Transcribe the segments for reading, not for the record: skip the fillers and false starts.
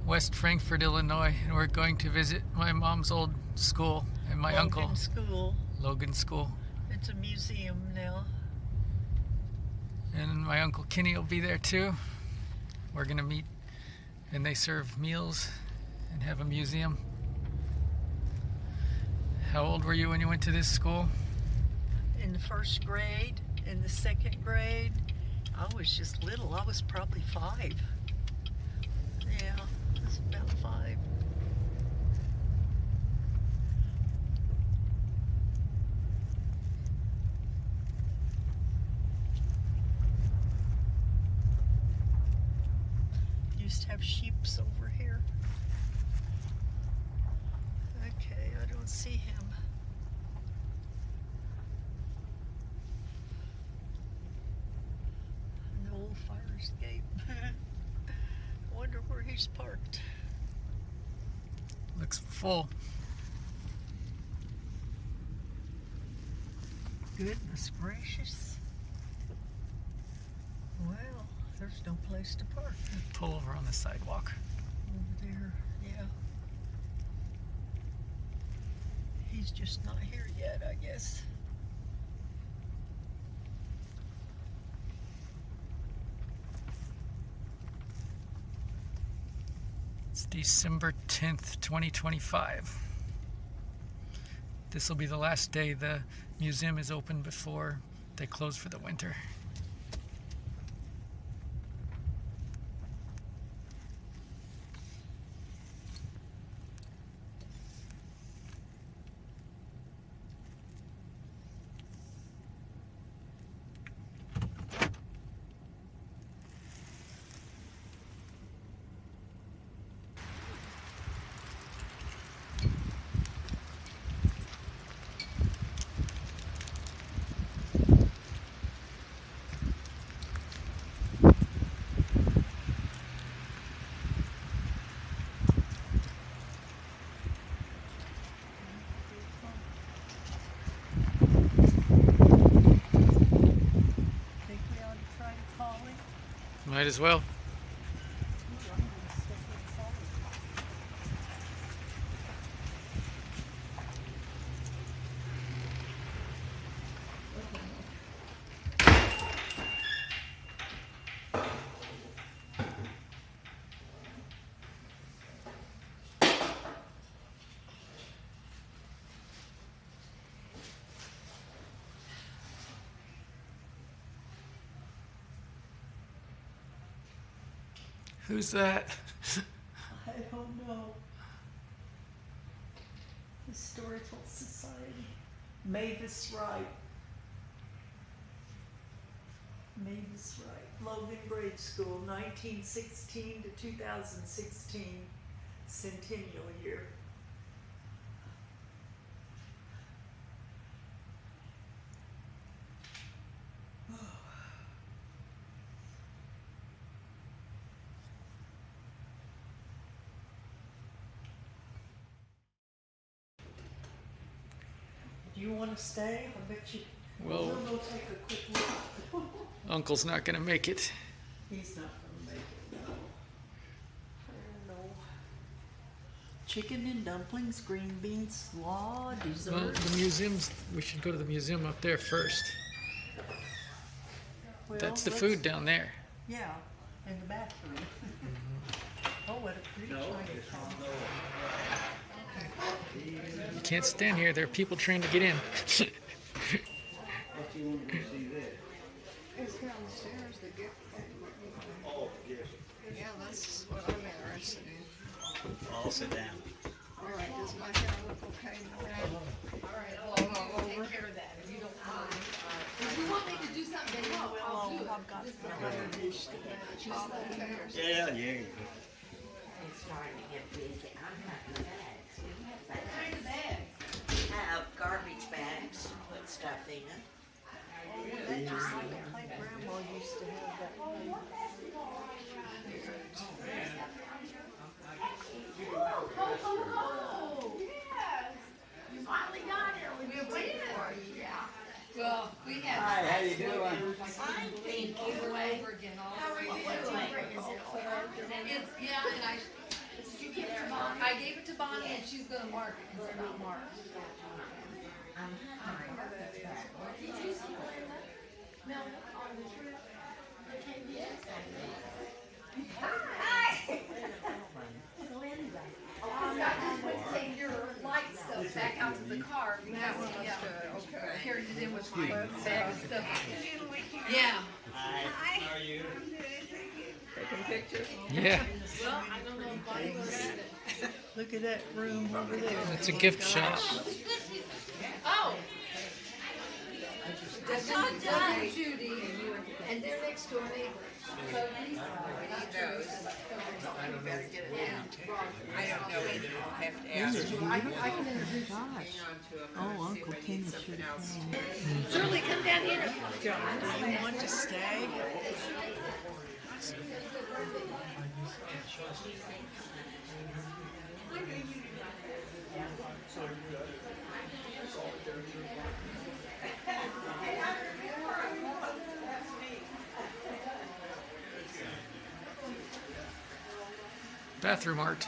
West Frankfort, Illinois, and we're going to visit my mom's old school and my uncle. Logan School. Logan School. It's a museum now. And my Uncle Kenny will be there too. We're gonna meet, and they serve meals and have a museum. How old were you when you went to this school? In the first grade, in the second grade, I was just little. I was probably 5. Yeah, I was about 5. Used to have sheeps over here. Okay, I don't see him. An old fire escape. Wonder where he's parked. Looks full. Goodness gracious. Well, there's no place to park. Pull over on the sidewalk. Over there, yeah. He's just not here yet, I guess. It's December 10th, 2025. This will be the last day the museum is open before they close for the winter. Might as well. Who's that? I don't know. Historical Society. Mavis Wright. Mavis Wright. Logan Grade School, 1916 to 2016 centennial year. Do you want to stay? I bet you. Well, we'll go take a quick look. Uncle's not gonna make it. He's not going to make it, no. I don't know. Chicken and dumplings, green beans, slaw, dessert. Well, the museums, we should go to the museum up there first. Well, That's the food down there. Yeah, in the bathroom. Oh, what a pretty shiny car. You can't stand here. There are people trying to get in. What you want to see there? It's downstairs, the gift. Oh, yes. Yeah, that's what I'm interested in. I'll sit down. All right, does my hair look okay now? All right, well, we'll take care of that if you don't mind. If you want me to do something, then I'll do it. I've got another dish to All okay or something? Yeah, yeah. It's starting to get busy. I'm having bags. We have What bags. kind of bags? Have garbage bags to put stuff in. That just like my grandma used to have that. Oh, yes. You finally got here. We've been waiting for you. Yeah. Well, we had. Hi, how you doing? Fine, thank you. Over again. How are you doing? Is it cold? It's, yeah, and I gave it to Bonnie and she's gonna mark it because they're not marked. Did you see Linda? No, on the trip. Hi! I just went to take your light stuff back out to the car because I carried it in with my bag of stuff. Yeah. Hi. How are you? Taking pictures. Yeah, Well, I don't know if Bonnie looked at it. Look at that room over there. it's a gift shop. Oh! That's not John and Judy, and they're next door neighbors. So these You better get it down. I don't know either. I'll have to ask. I can introduce you. Hang on to them. Oh, See if Uncle I need Ken something should else. have Shirley, come down here. John, do you want to stay? Bathroom art.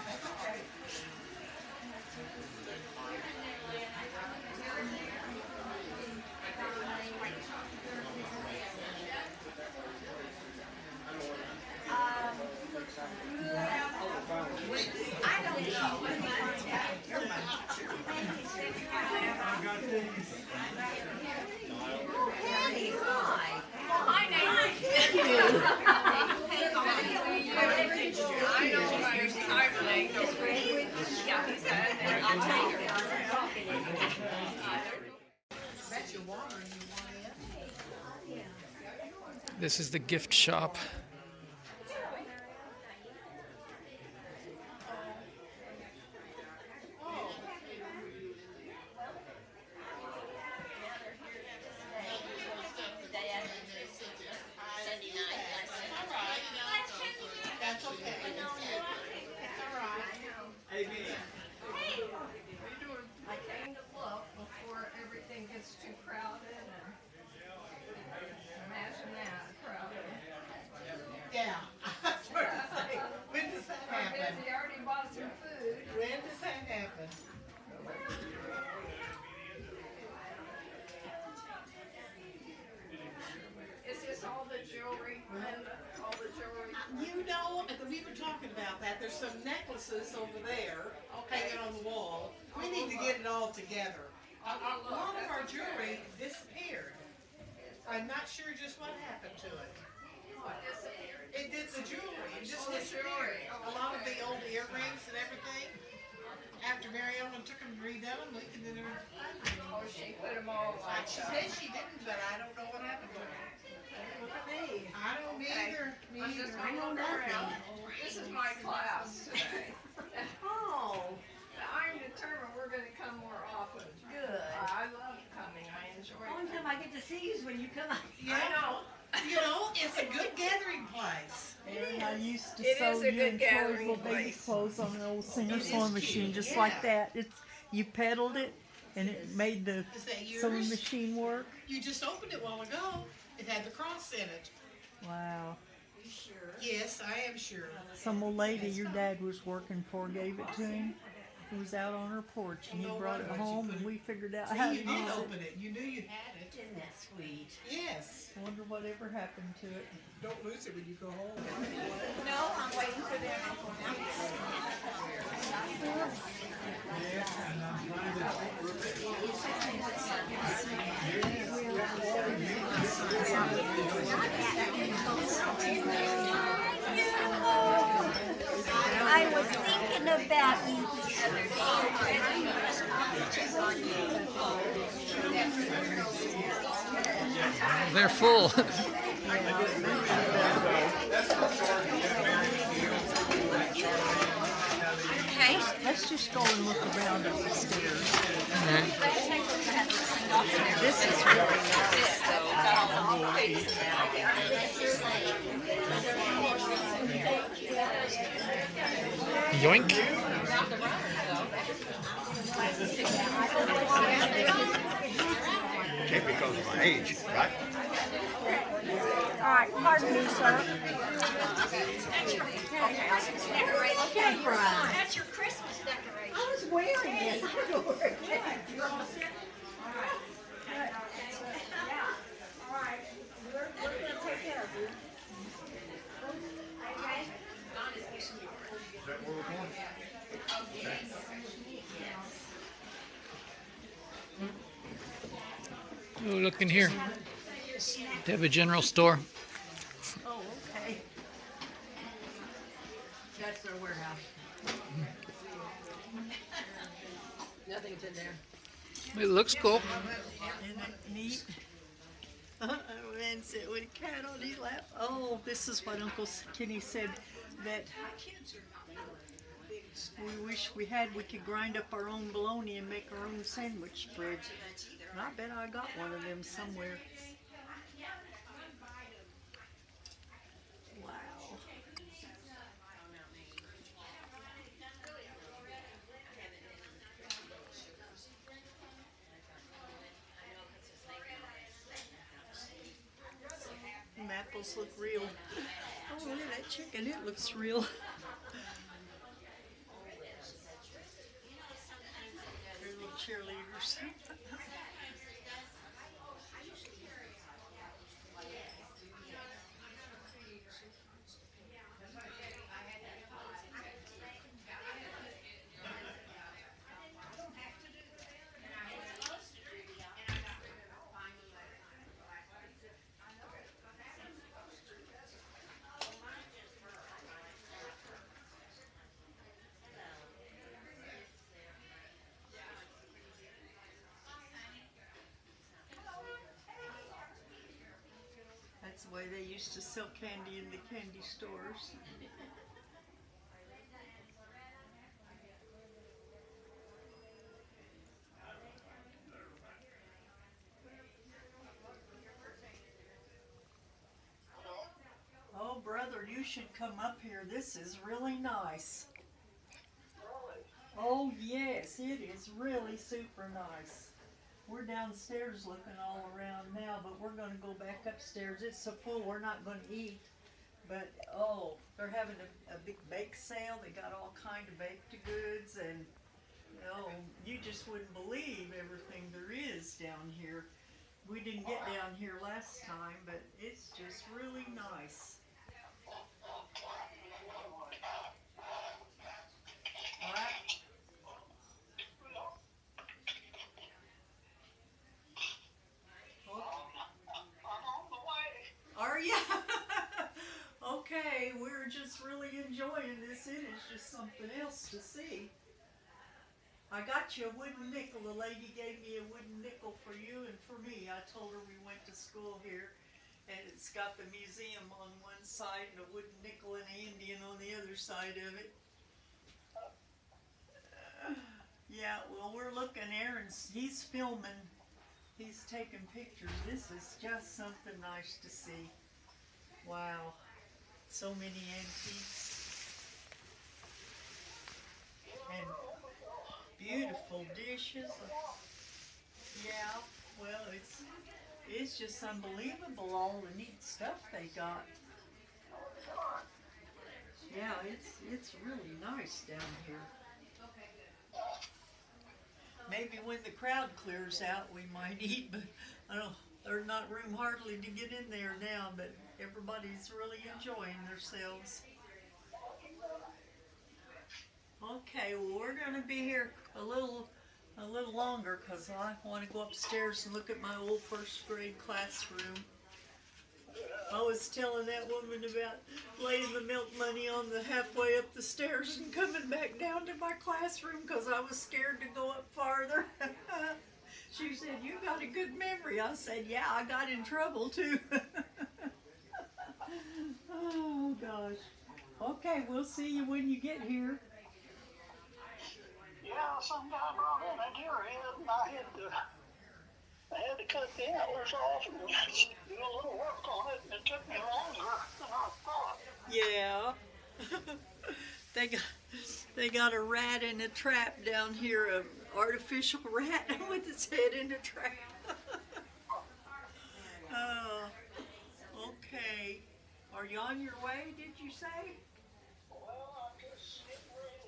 This is the gift shop. Hey, Vinny. I came to look before everything gets too crowded and imagine that, crowded. Yeah. When does that I'm happen? busy, I already bought some food. When does that happen? Is this all the jewelry, Linda? All the jewelry? You know, we were talking about that. There's some necklaces over there hanging on the wall. We need to get it all together. A lot of our jewelry disappeared. I'm not sure just what happened to it. What disappeared? It did the jewelry. It just Oh, the disappeared. jewelry. A lot of the old earrings and everything. After Mary Ellen took them and redone them, we can do them. Oh, she put them all like She said she didn't, but I don't know what happened to them. Look at me. I don't either. Me I'm just either. gonna look around. This is my class today. Oh. I'm determined we're gonna come more often. Good. I love coming, I enjoy The only it. time I get to see you is when you come out. Yeah. I know. You know, it's a good gathering place. And I used to It sew is a you good and gathering little baby place. clothes on an old Singer It is sewing cute, machine, just yeah. like that. It's you pedaled it, and it made the Is that sewing yours? machine work. You just opened it a while ago. It had the cross in it. Wow. Yes, I am sure. Some old lady your dad was working for gave it to him. It was out on her porch, and he No brought it wonder you home, put and it- we figured out See, how to you use did it. open it. You knew you had it. Isn't that sweet? Yes. I wonder whatever happened to it. Don't lose it when you go home. No, I'm waiting for them. I was thinking about you. They're full. Let's just go and look around up the stairs. Alright. This is really nice. Yoink. Can't be because of my age, right? All right, pardon me, sir. Okay. surprise. That's your Christmas decoration. I was wearing it. I don't wear it. We're gonna take care of you. Oh, look in here. They have a general store. Oh, okay. That's their warehouse. Nothing's in there. It looks cool. Isn't it neat? Man sit with a cat on his lap. Oh, this is what Uncle Kenny said, that we wish we could grind up our own bologna and make our own sandwich spreads. And I bet I got one of them somewhere. Wow. Them apples look real. Oh, look at that chicken. It looks real. They're little cheerleaders. That's the way they used to sell candy in the candy stores. Oh, brother, you should come up here. This is really nice. Oh, yes, it is really super nice. We're downstairs looking all around now, but we're going to go back upstairs. It's so full, we're not going to eat. But, oh, they're having a big bake sale. They got all kind of baked goods, and, oh, you just wouldn't believe everything there is down here. We didn't get down here last time, but it's just really nice. All right. Are you? Okay, we're just really enjoying this. It is just something else to see. I got you a wooden nickel. The lady gave me a wooden nickel for you and for me. I told her we went to school here, and it's got the museum on one side and a wooden nickel and an Indian on the other side of it. Yeah, well, we're looking. Aaron's, he's filming. He's taking pictures. This is just something nice to see. Wow. So many antiques. And beautiful dishes. Yeah, well, it's just unbelievable all the neat stuff they got. Yeah, it's really nice down here. Maybe when the crowd clears out, we might eat, but I don't. There's not room hardly to get in there now. But everybody's really enjoying themselves. Okay, well, we're going to be here a little longer because I want to go upstairs and look at my old first grade classroom. I was telling that woman about laying the milk money on the halfway up the stairs and coming back down to my classroom because I was scared to go up farther. She said, "You got a good memory." I said, "Yeah, I got in trouble too." Oh gosh. Okay, we'll see you when you get here. Yeah, some guy brought in a deer head, and I had to cut the antlers off and do a little work on it, and it took me longer than I thought. Yeah. They got a rat in a trap down here, an artificial rat with its head in a trap. Oh, okay. Are you on your way, did you say? Well, I'm just getting ready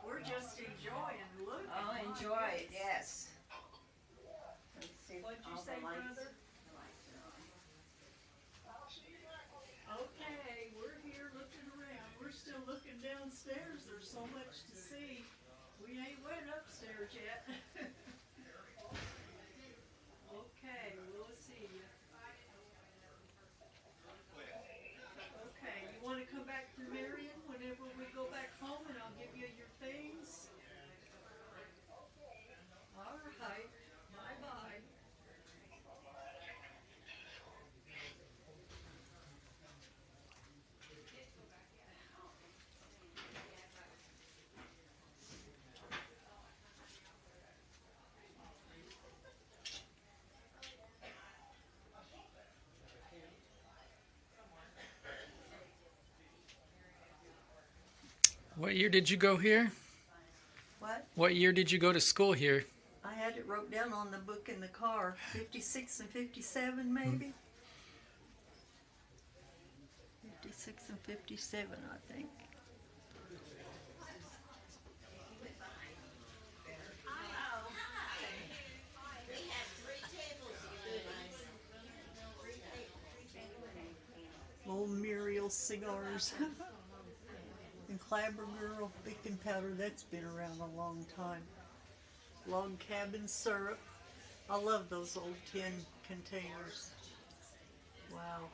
We're just enjoying looking. Oh, My enjoy it, goodness. yes. Let's see if What'd you all say, the lights. brother? Okay, we're here looking around. We're still looking downstairs. There's so much to see. We ain't went upstairs yet. Okay, we'll see you. Okay, you want to come back to Marion whenever we go back home and I'll give you your things? All right, bye-bye. What year did you go here? What? What year did you go to school here? I had it wrote down on the book in the car. 56 and 57 maybe? 56 and 57, I think. Old Muriel cigars. And Clabber Girl baking powder, that's been around a long time. Log cabin syrup. I love those old tin containers. Wow.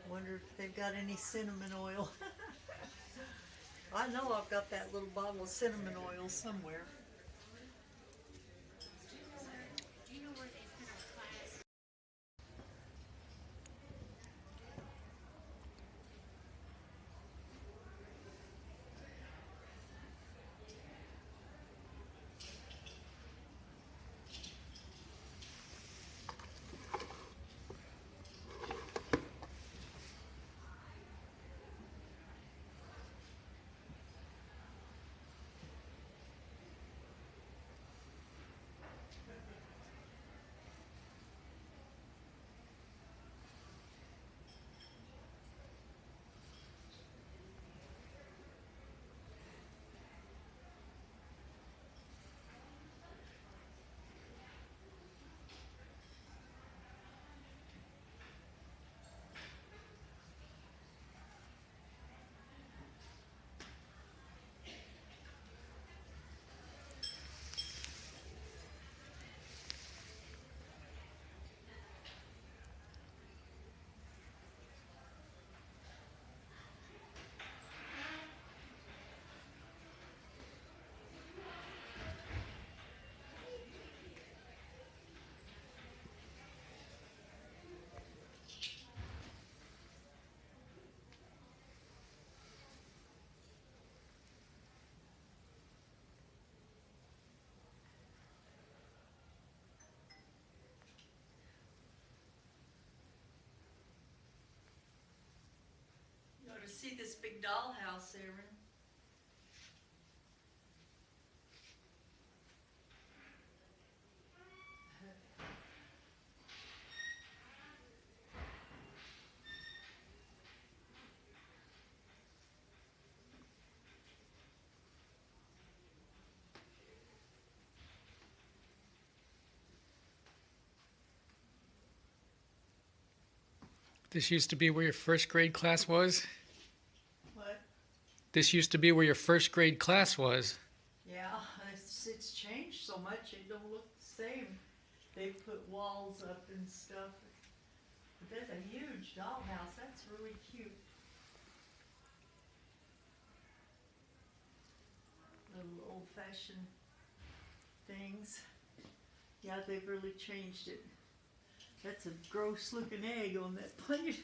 Wonder if they've got any cinnamon oil. I know I've got that little bottle of cinnamon oil somewhere. You ought to see this big dollhouse, Aaron. This used to be where your first grade class was? What? This used to be where your first grade class was. Yeah, it's changed so much, it don't look the same. They put walls up and stuff. But that's a huge dollhouse, that's really cute. Little old-fashioned things. Yeah, they've really changed it. That's a gross looking egg on that plate.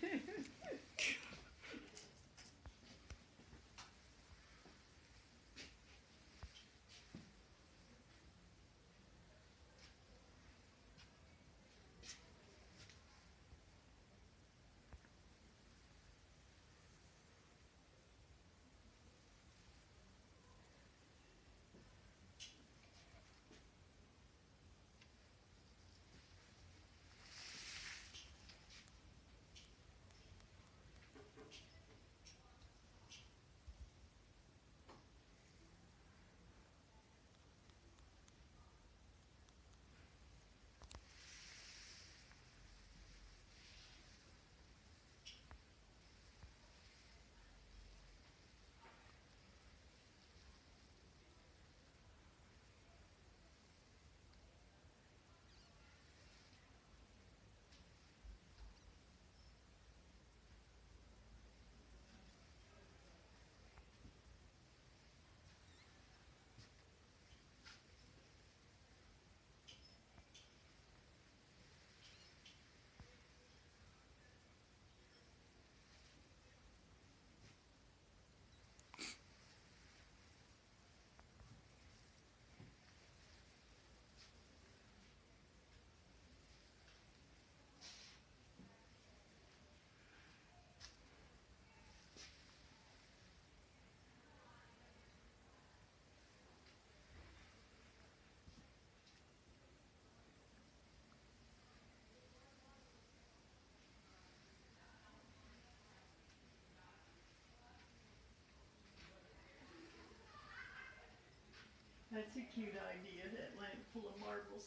That's a cute idea, that lamp full of marbles.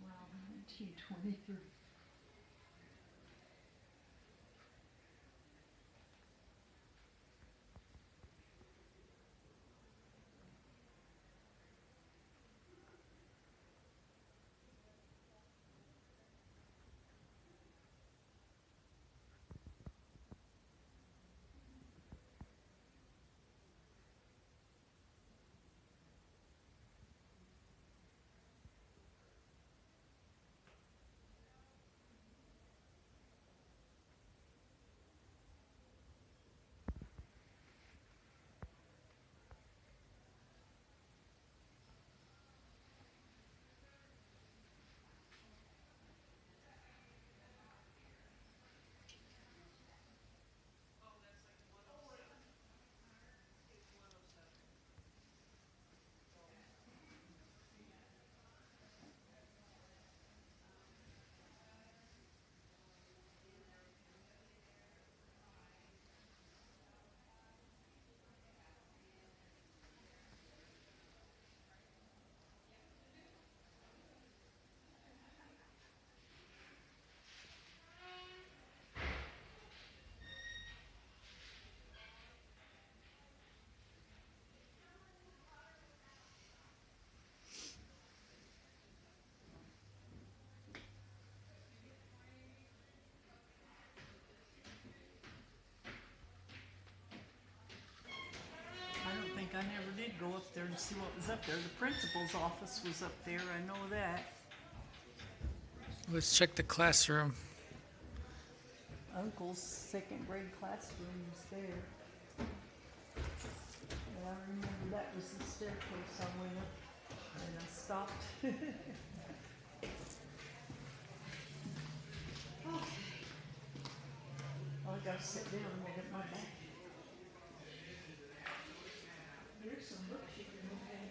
Wow, 1923. I never did go up there to see what was up there. The principal's office was up there, I know that. Let's check the classroom. Uncle's second grade classroom was there. And I remember that was the staircase I went up and I stopped. Okay. Well, I gotta sit down and get my back. There's some books you can look at.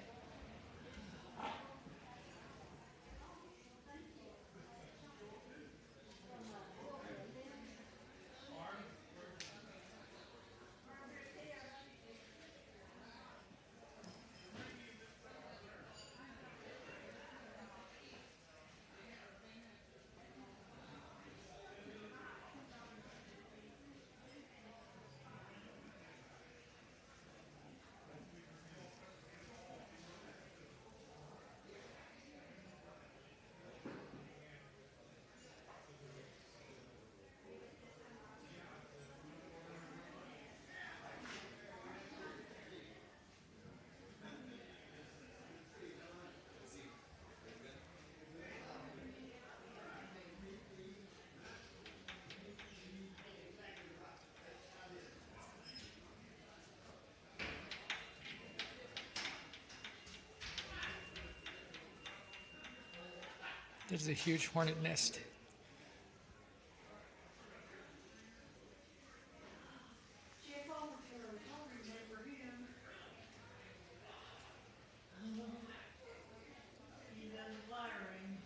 There's a huge hornet nest. Jeff Overturn, I'll remember him. He does wiring.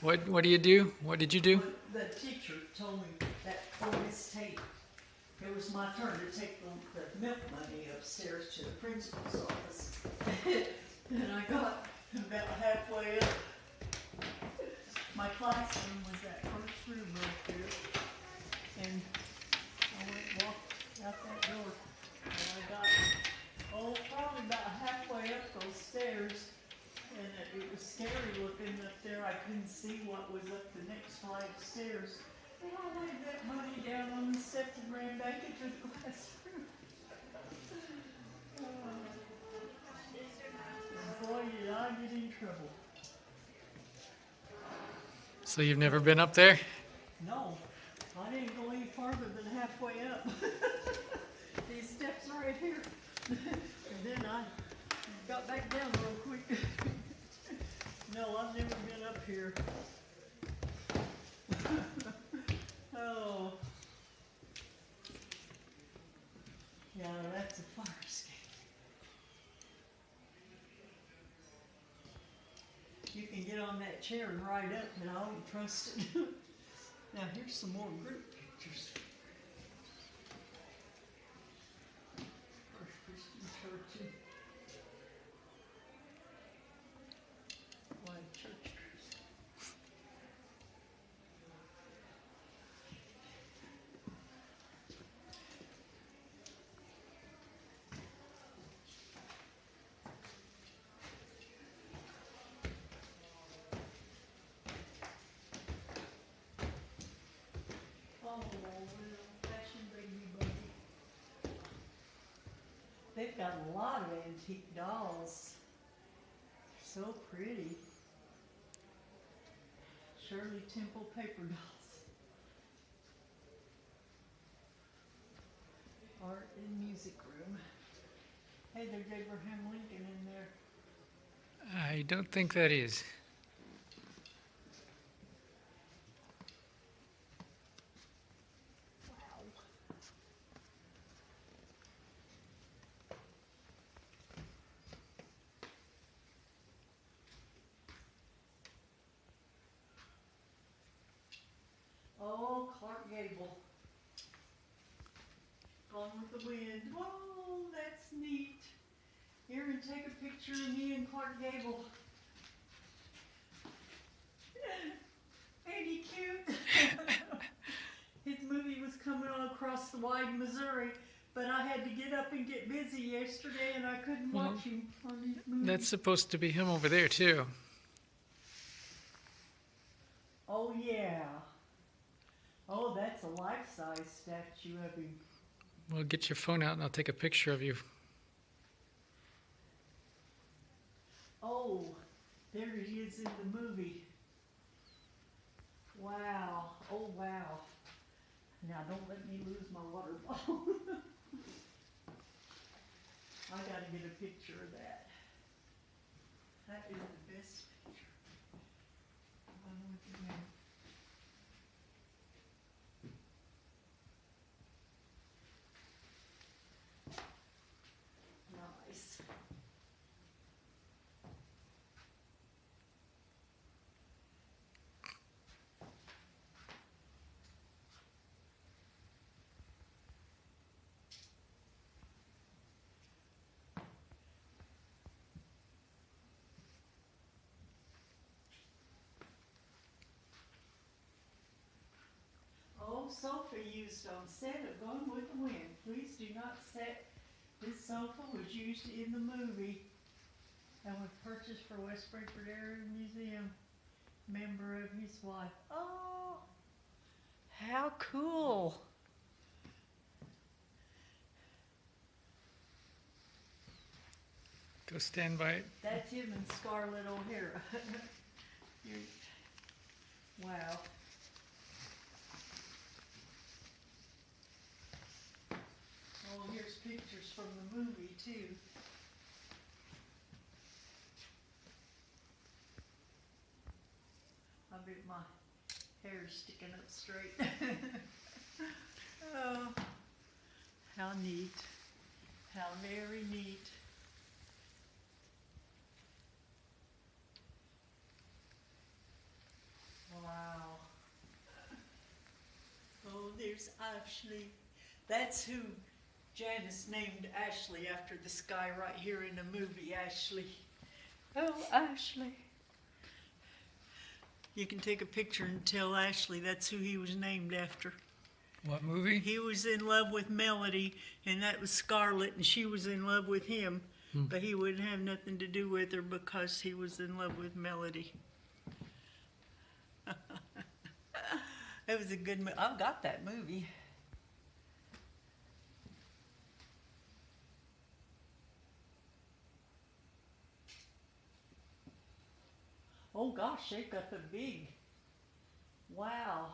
What do you do? What did you do? The teacher told me that on this tape, it was my turn to take the milk money upstairs to the principal's office. And I got about halfway up. My classroom was that first room right there. And I walked out that door. And I got, probably about halfway up those stairs. And it was scary looking up there. I couldn't see what was up the next flight of stairs. And I laid that money down on the steps and ran back into the classroom. Boy, did I get in trouble. So you've never been up there? No, I didn't go any farther than halfway up. These steps right here. And then I got back down real quick. No, I've never been up here. Oh. Yeah, that's a fire escape. You can get on that chair and ride up, and I don't trust it. Now here's some more group pictures. First Christian Church. Why church? Oh, little fashioned baby buddy. They've got a lot of antique dolls. So pretty. Shirley Temple paper dolls. Art and music room. Hey, there's Abraham Lincoln in there. I don't think that is. Oh, Clark Gable. Gone with the Wind. Whoa, that's neat. Here, and take a picture of me and Clark Gable. Ain't he cute? His movie was coming on across the wide Missouri, but I had to get up and get busy yesterday, and I couldn't watch him on his movie. That's supposed to be him over there too. Oh, yeah. Oh, that's a life-size statue of him. Well, get your phone out and I'll take a picture of you. Oh, there he is in the movie. Wow. Oh, wow. Now, don't let me lose my water bottle. I gotta get a picture of that. That is the best picture. I know what you mean. Nice. Oh, sofa used on set of Gone with the Wind. Please do not set. This sofa was used in the movie and was purchased for West Frankfort Area Museum. Member of his wife. Oh, how cool. Go stand by it. That's him and Scarlett O'Hara. Wow. Oh, here's pictures from the movie too. I bet my hair's sticking up straight. Oh, how neat. How very neat. is Ashley. That's who Janice named Ashley after this guy right here in the movie, Ashley. Oh, Ashley. You can take a picture and tell Ashley that's who he was named after. What movie? He was in love with Melody, and that was Scarlett, and she was in love with him. But he wouldn't have nothing to do with her because he was in love with Melody. It was a good movie. I've got that movie. Oh gosh, they've got the big. Wow.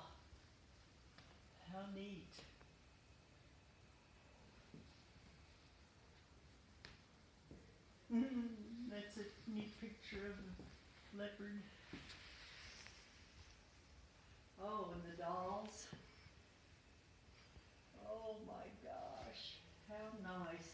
How neat. That's a neat picture of the leopard. Oh, and the dolls. Oh my gosh, how nice.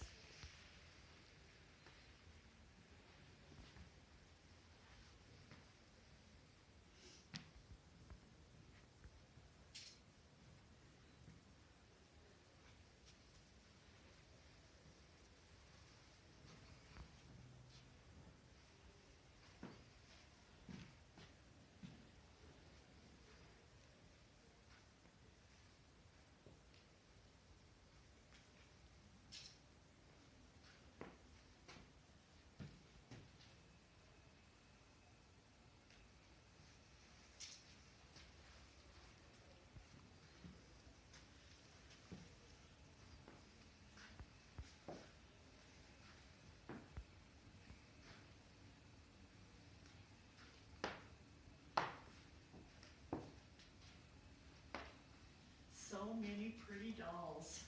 So many pretty dolls.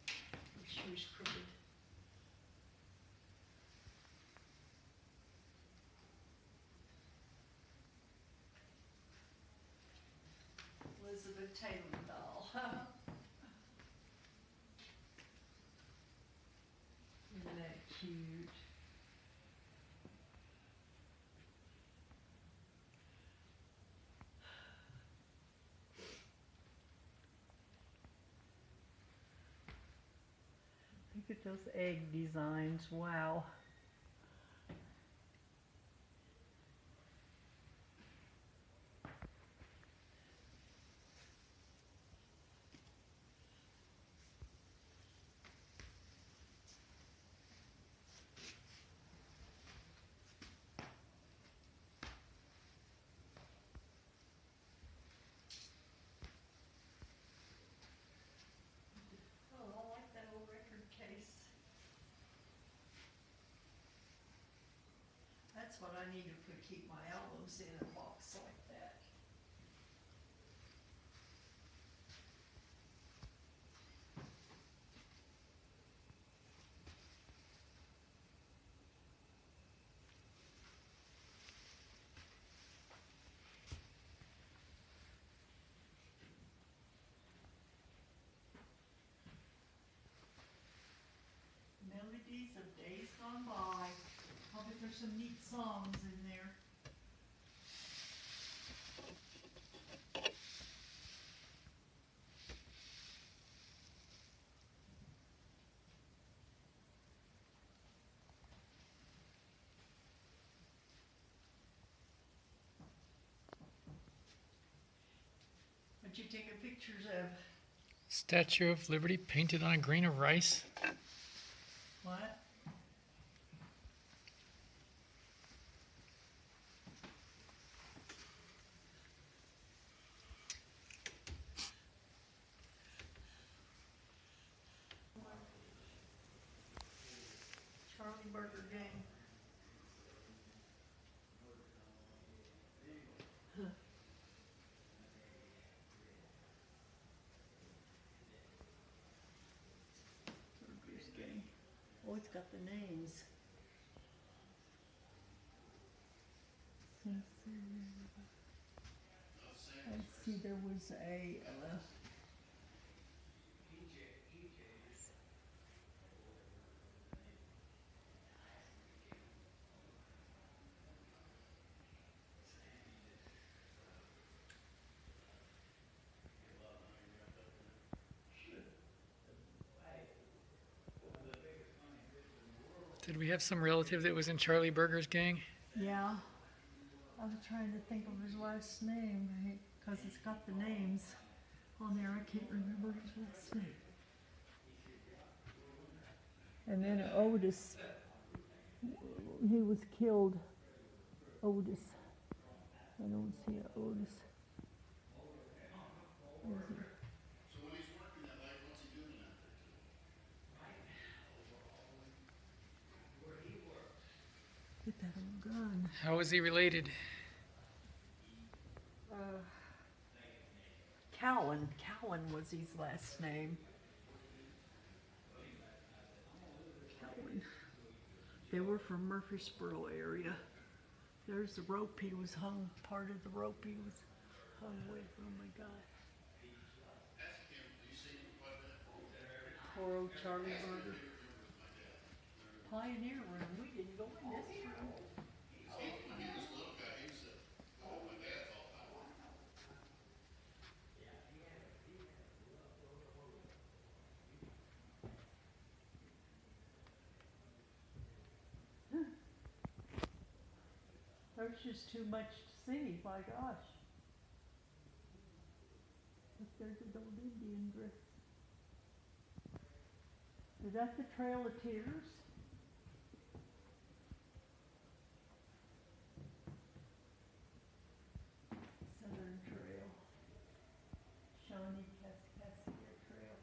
Her shoe's crooked. Elizabeth Taylor doll. Isn't that cute? Look at those egg designs. Wow. Oh, I like that old record case. That's what I need to keep my albums in a box like that. Melodies of days gone by. I bet there's some neat songs in there. What you taking pictures of? Statue of Liberty painted on a grain of rice. What? Charlie Burger Gang. Burgers Gang. Oh, it's got the names. I see there was a Did we have some relative that was in Charlie Berger's gang? Yeah. I was trying to think of his last name, because it's got the names on there. I can't remember his last name. And then Otis, he was killed. Otis. I don't see a Otis. Where's he? So when he's working that late, what's he doing out there? Get that old gun. How was he related? Cowan. Cowan was his last name. Cowan. They were from Murfreesboro area. There's the rope he was hung, part of the rope he was hung with. Oh my God. Poor old Charlie Berger. Pioneer room. We didn't go in this room. There's just too much to see, my gosh. Look, there's his old Indian dress. Is that the Trail of Tears? Southern Trail. Shawnee Cascadia Trail.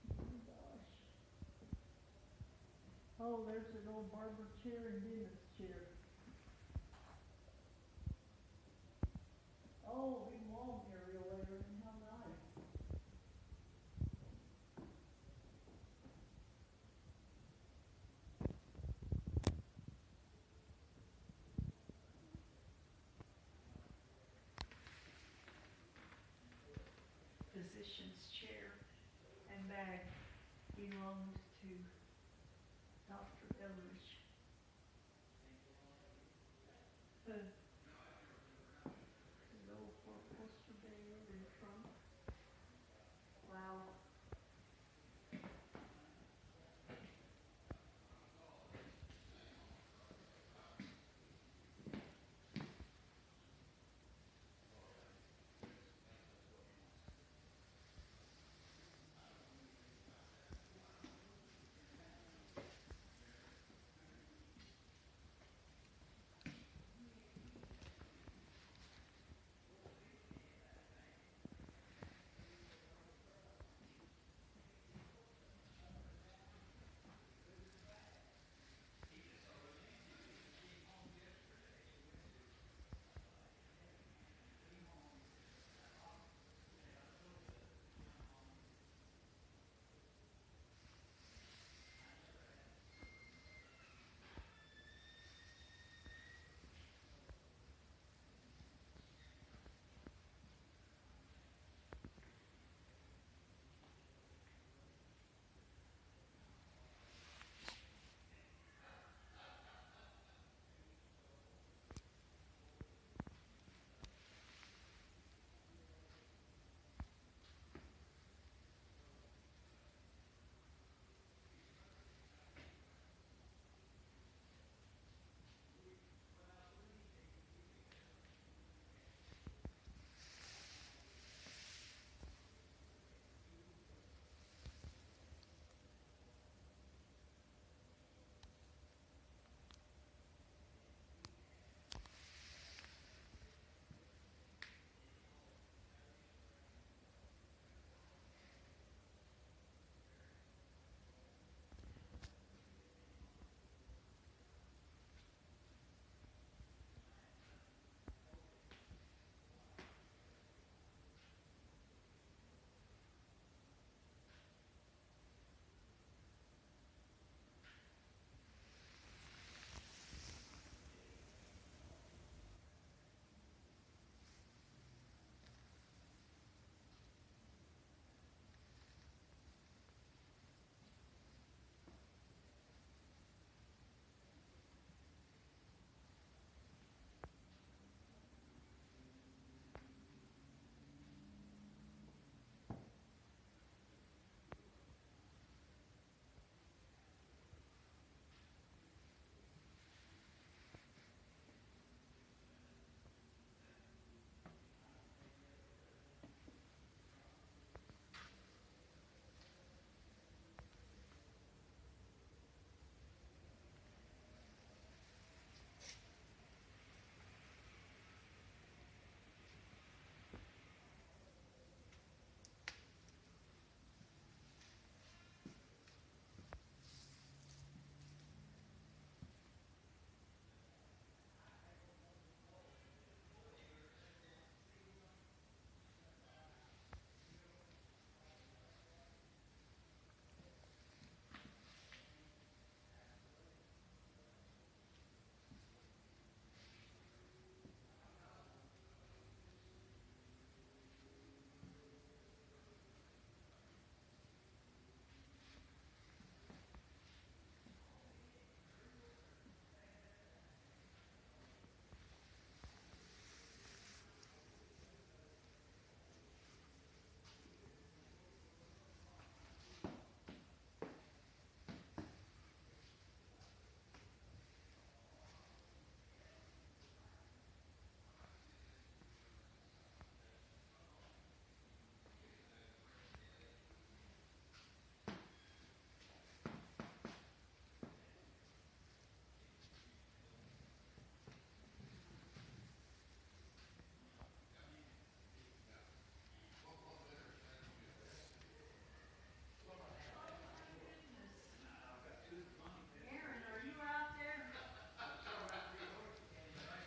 Oh my gosh. Oh, there's an old barber chair and dentist chair. Oh, big wall area later, and how nice. Physician's chair and bag belonged to Dr. Elrich. An old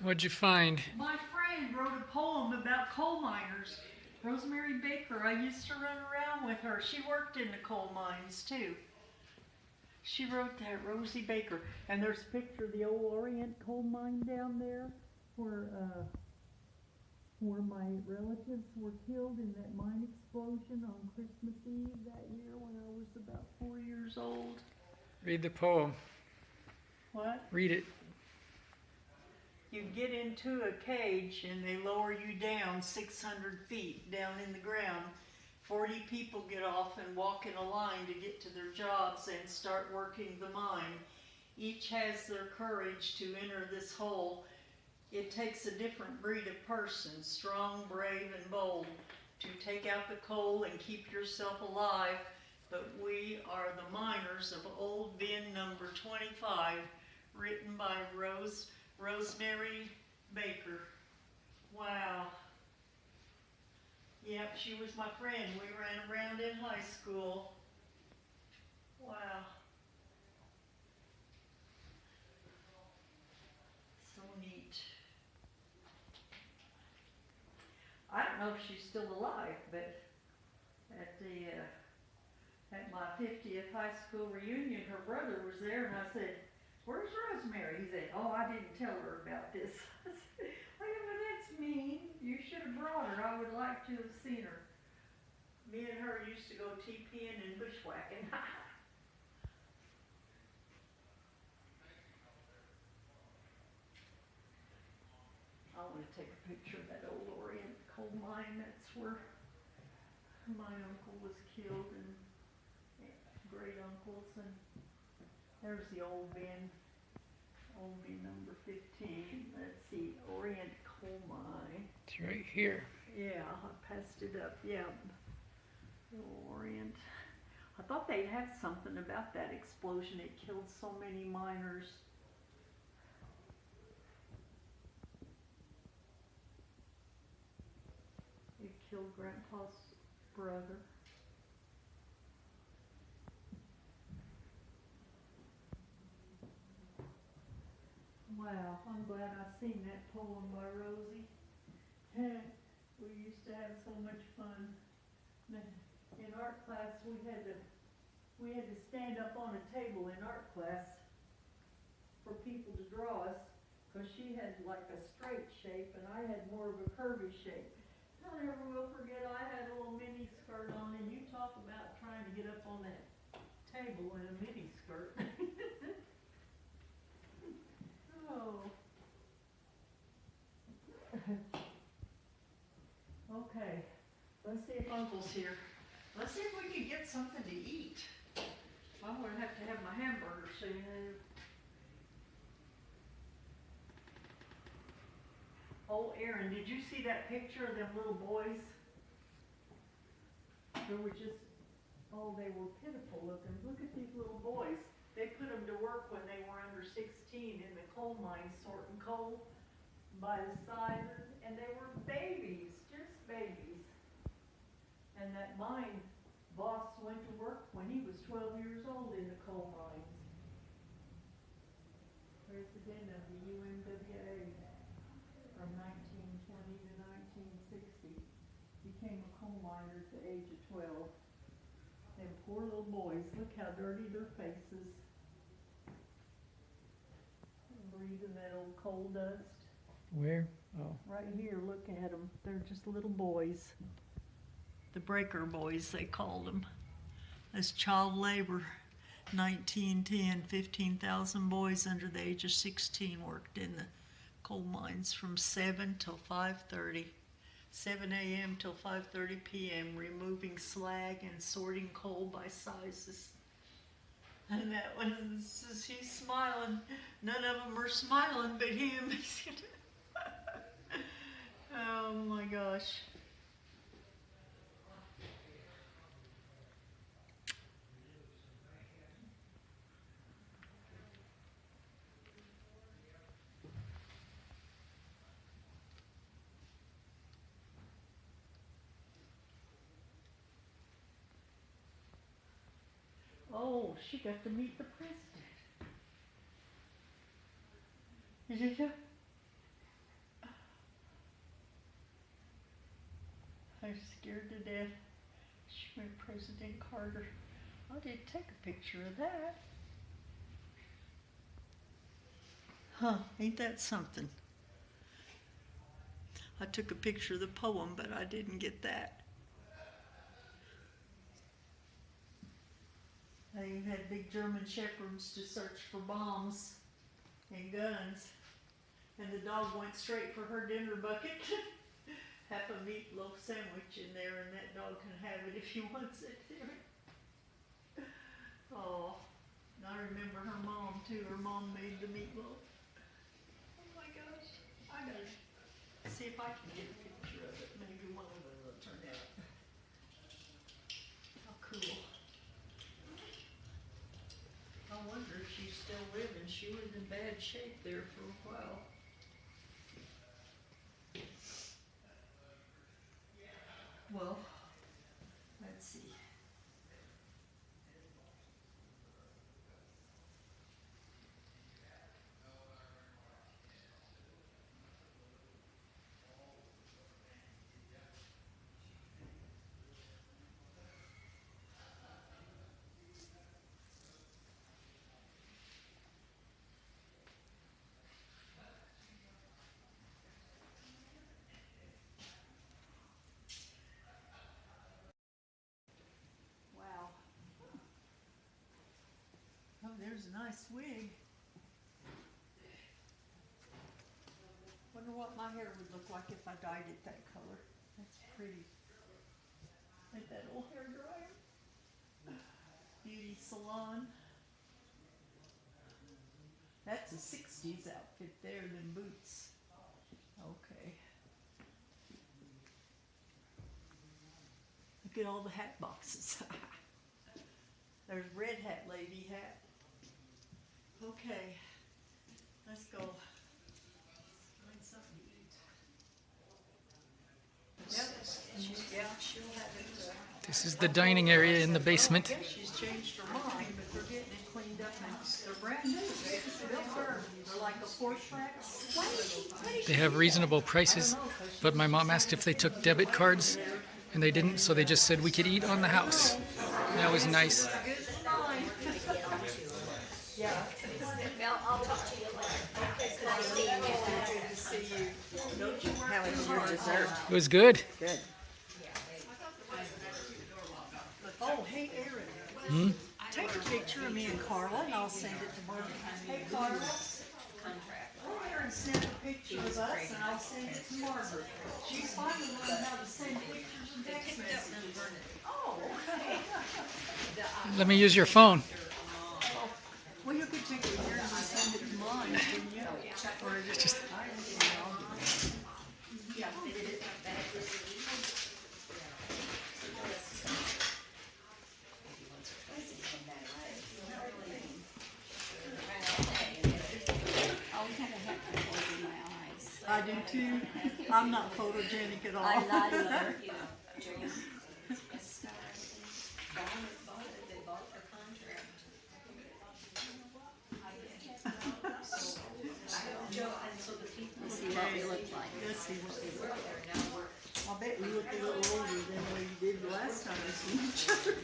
What'd you find? My friend wrote a poem about coal miners. Rosemary Baker, I used to run around with her. She worked in the coal mines too. She wrote that, Rosie Baker. And there's a picture of the old Orient coal mine down there where my relatives were killed in that mine explosion on Christmas Eve that year when I was about 4 years old. Read the poem. What? Read it. You get into a cage and they lower you down 600 feet down in the ground. 40 people get off and walk in a line to get to their jobs and start working the mine. Each has their courage to enter this hole. It takes a different breed of person, strong, brave, and bold, to take out the coal and keep yourself alive. But we are the miners of old bin number 25, written by Rosemary Baker. Wow. Yep, she was my friend. We ran around in high school. Wow. So neat. I don't know if she's still alive, but at my 50th high school reunion, her brother was there, and I said, "Where's Rosemary?" He said, "Oh, I didn't tell her about this." I said, "Oh, yeah, but that's mean. You should have brought her. I would like to have seen her." Me and her used to go TPing and bushwhacking. I want to take a picture of that old Orient coal mine. That's where my uncle was killed and great uncles. And there's the old bin number 15. Let's see, Orient coal mine. It's right here. Yeah, I passed it up. Yeah, Orient. I thought they'd have something about that explosion. It killed so many miners. It killed Grandpa's brother. Wow, I'm glad I seen that poem by Rosie. We used to have so much fun. In art class, we had to stand up on a table in art class for people to draw us, because she had like a straight shape and I had more of a curvy shape. I never will forget, I had a little mini skirt on, and you talk about trying to get up on that table in a mini skirt. Oh. Okay, let's see if Uncle's here. Let's see if we can get something to eat. I'm gonna have to have my hamburger soon. Oh, Aaron, did you see that picture of them little boys? They were just, oh, they were pitiful looking. Look at these little boys. They put them to work when they were under 16 in the coal mines sorting coal by the side, and they were babies, just babies. And that mine boss went to work when he was 12 years old in the coal mines. President of the UMWA from 1920 to 1960. Became a coal miner at the age of 12. Them poor little boys, look how dirty their faces. Breathing that old coal dust. Where? Oh. Right here, look at them. They're just little boys. The breaker boys, they called them. That's child labor. 1910, 15,000 boys under the age of 16 worked in the coal mines from 7 till 5:30. 7 a.m. till 5:30 p.m. removing slag and sorting coal by sizes. And that one, he's smiling. None of them are smiling but him. Oh my gosh. Oh, she got to meet the president. Yeah. I was scared to death. She met President Carter. I did take a picture of that. Huh, ain't that something? I took a picture of the poem, but I didn't get that. They had big German shepherds to search for bombs and guns, and the dog went straight for her dinner bucket. Half a meatloaf sandwich in there, and that dog can have it if he wants it. Oh, and I remember her mom too. Her mom made the meatloaf. Oh my gosh, I gotta see if I can get a picture of it. Maybe one of them will turn out. How cool. I wonder if she's still living. She was in bad shape there for a while. Well, let's see. Wow. Oh, there's a nice wig. Wonder what my hair would look like if I dyed it that color. That's pretty. Like that old hair dryer. Beauty salon. That's a 60s outfit there, them boots. Okay. Look at all the hat boxes. There's red hat, lady hat. Okay, let's go find something to eat. Yep, yeah, she'll have it. This is the dining area in the basement. I guess she's changed her mind, but they're getting it cleaned up and they're brand new. They're like a Porsche. They have reasonable prices, but my mom asked if they took debit cards, and they didn't, so they just said we could eat on the house. That was nice. Yeah. Well, I'll talk to you later. Good to see you. Don't you work How was too your hard. dessert? It was good. Good. Oh, hey, Aaron. Take a picture of me and Carla, and I'll send it to Margaret. Hey, Carla. Go there and send a picture of us, and I'll send it to Margaret. She's finally learned how to send pictures and text messages. Oh, okay. Let me use your phone. Well, you could take it here and send it to mine, couldn't you? Or just, I don't know. Yeah. I do too. I'm not photogenic at all. I'm not either. Let's see what we look like. Let's see what we look like. I bet we look a little older than we did the last time we seen each other.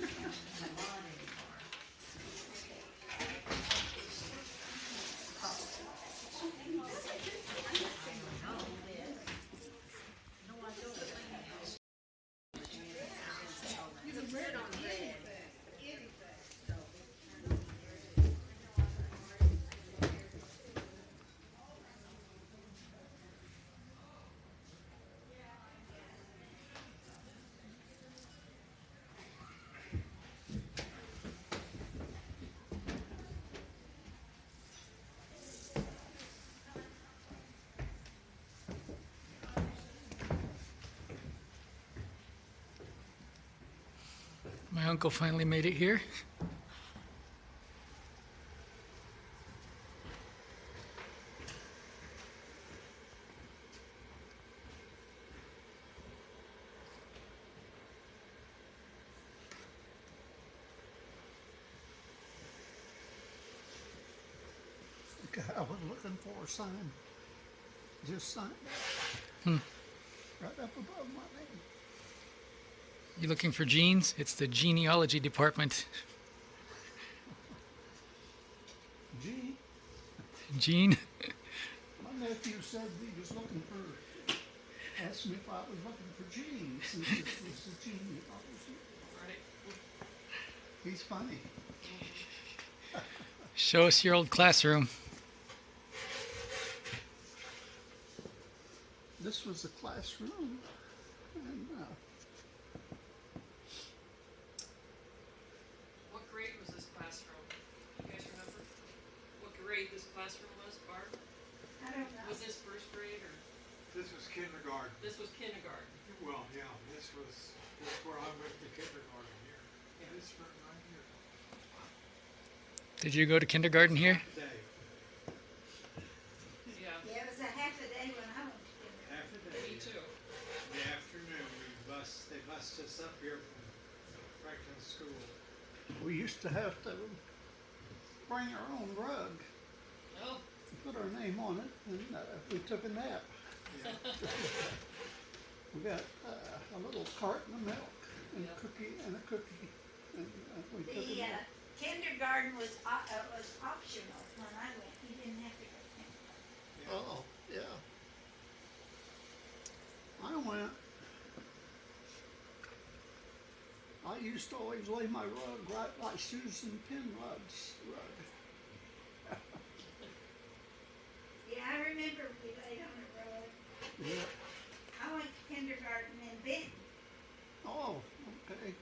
My uncle finally made it here. I was looking for a sign. Just sign. Hmm. Right up above my name. You looking for genes? It's the genealogy department. Gee, Gene? my nephew said he was looking for, asked me if I was looking for genes, since this was the genealogy. He's funny. Show us your old classroom. This was the classroom, and What grade was this classroom? You guys remember? What grade this classroom was, Barb? I don't know. Was this first grade or? This was kindergarten. This was kindergarten. Well, yeah, this was where I went to kindergarten here. This room right here. Did you go to kindergarten here? Day, Yeah, Yeah, it was a half a day when I went to kindergarten. half a day. me too. In the afternoon, they bussed us up here from Franklin School. we used to have to bring our own rug, Oh, put our name on it, and we took a nap. Yeah. We got a little carton of milk and Yeah. a cookie, and we took a The nap. kindergarten was optional when I went. You didn't have to go to kindergarten. Oh, yeah. I went. I used to always lay my rug right by Susan Penrod's rug. Yeah, I remember we laid on the road. Yeah. I went to kindergarten in Benton. Oh, okay.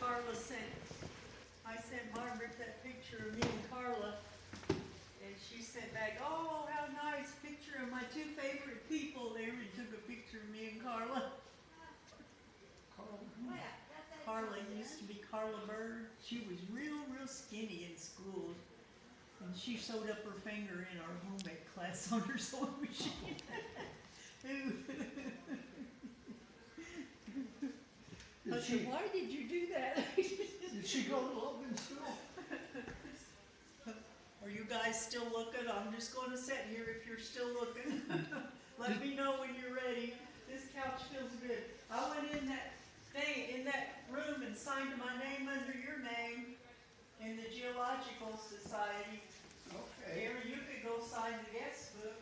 Carla I sent Margaret that picture of me and Carla, and she sent back, oh, how nice, picture of my two favorite people there, and took a picture of me and Carla. Well, that's Carla used to be Carla Bird. She was real skinny in school, and she sewed up her finger in our home ec class on her sewing machine. I said, why did you do that? Did she go to Logan School? Are you guys still looking? I'm just gonna sit here if you're still looking. Let me know when you're ready. This couch feels good. I went in that room and signed my name under your name in the Geological Society. Okay. Gary, you could go sign the guest book.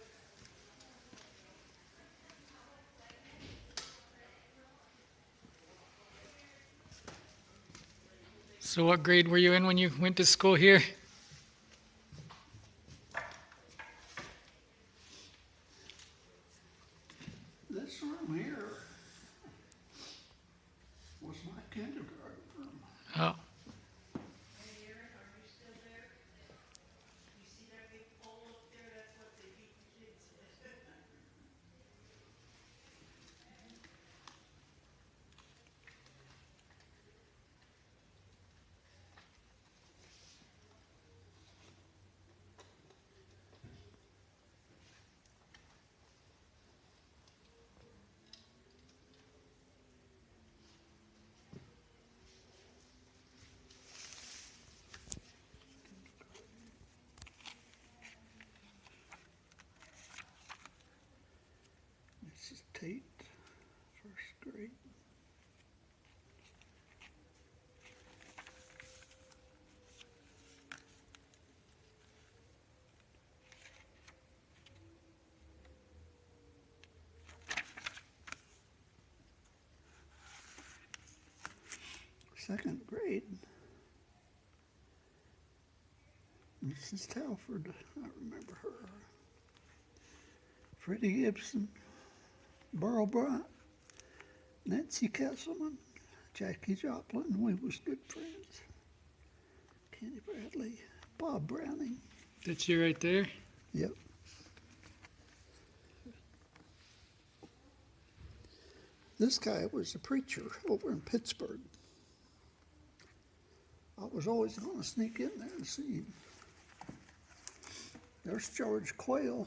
So what grade were you in when you went to school here? This room here was my kindergarten room. Oh, Hey, Aaron, are you still there? You see that big pole up there? That's what they beat the kids with. This is Tate, first grade. Second grade. Mrs. Telford, I remember her. Freddie Gibson, Burl Bryant, Nancy Kesselman, Jackie Joplin, we was good friends. Kenny Bradley, Bob Browning. that's you right there? Yep. This guy was a preacher over in Pittsburgh. I was always going to sneak in there and see him. There's George Quayle.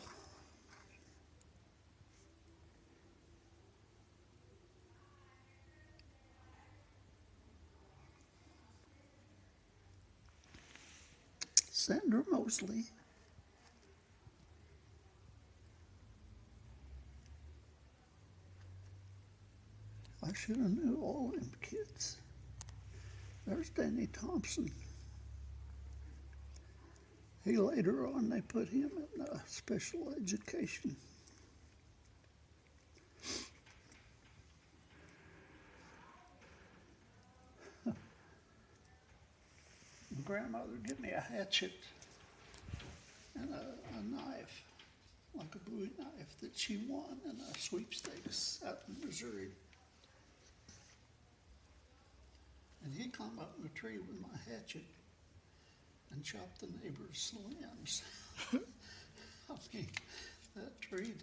Sandra Mosley. I should have knew all them kids. There's Danny Thompson. He later on, they put him in special education. Grandmother gave me a hatchet and a knife, like a Bowie knife, that she won in a sweepstakes out in Missouri. And he climbed up in a tree with my hatchet and chopped the neighbor's limbs. I mean, that tree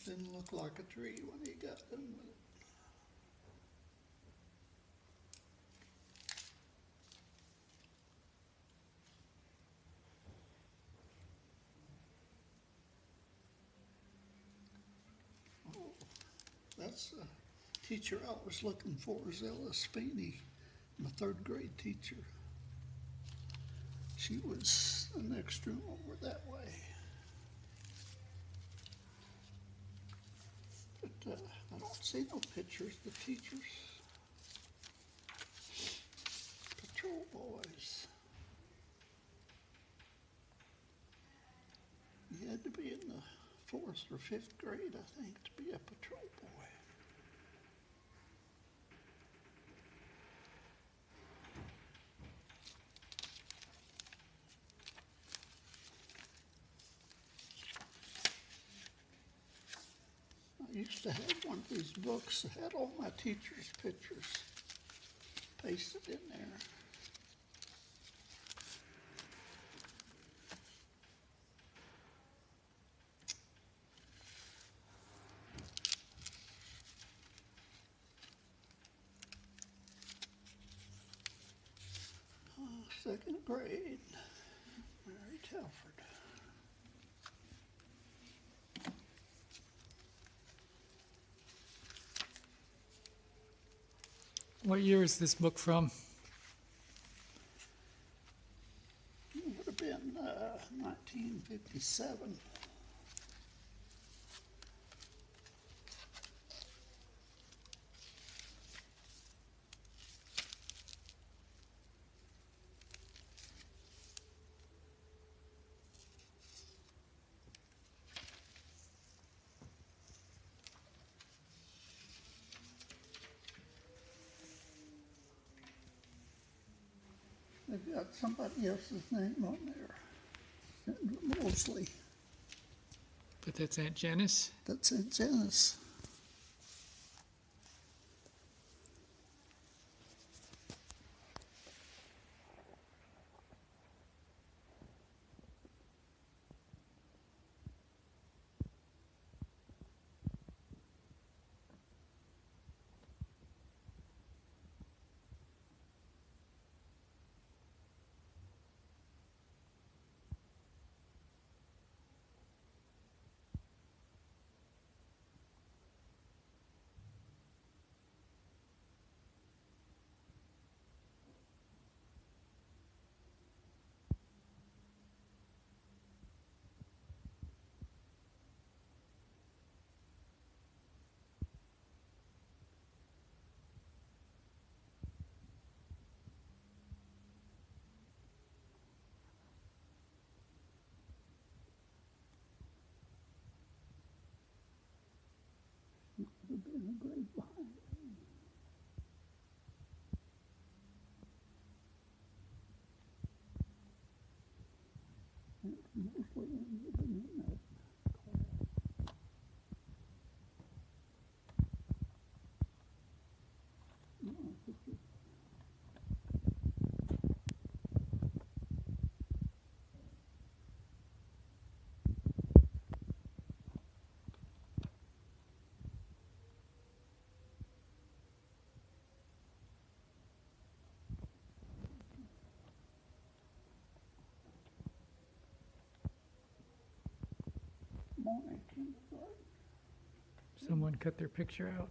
didn't look like a tree when he got done with it. That's a teacher I was looking for, is Ella Speeney, my third grade teacher. She was the next room over that way. But I don't see no pictures of the teachers. Patrol boys. You had to be in the 4th or 5th grade, I think, to be a patrol boy. I used to have one of these books that had all my teachers' pictures pasted in there. Second grade, Mary Telford. What year is this book from? It would have been 1957. They've got somebody else's name on there. Sandra Mosley. But that's Aunt Janice. That's Aunt Janice. Would have been a grade behind. It's mostly in that class. No, it's just morning kindergarten. Someone cut their picture out.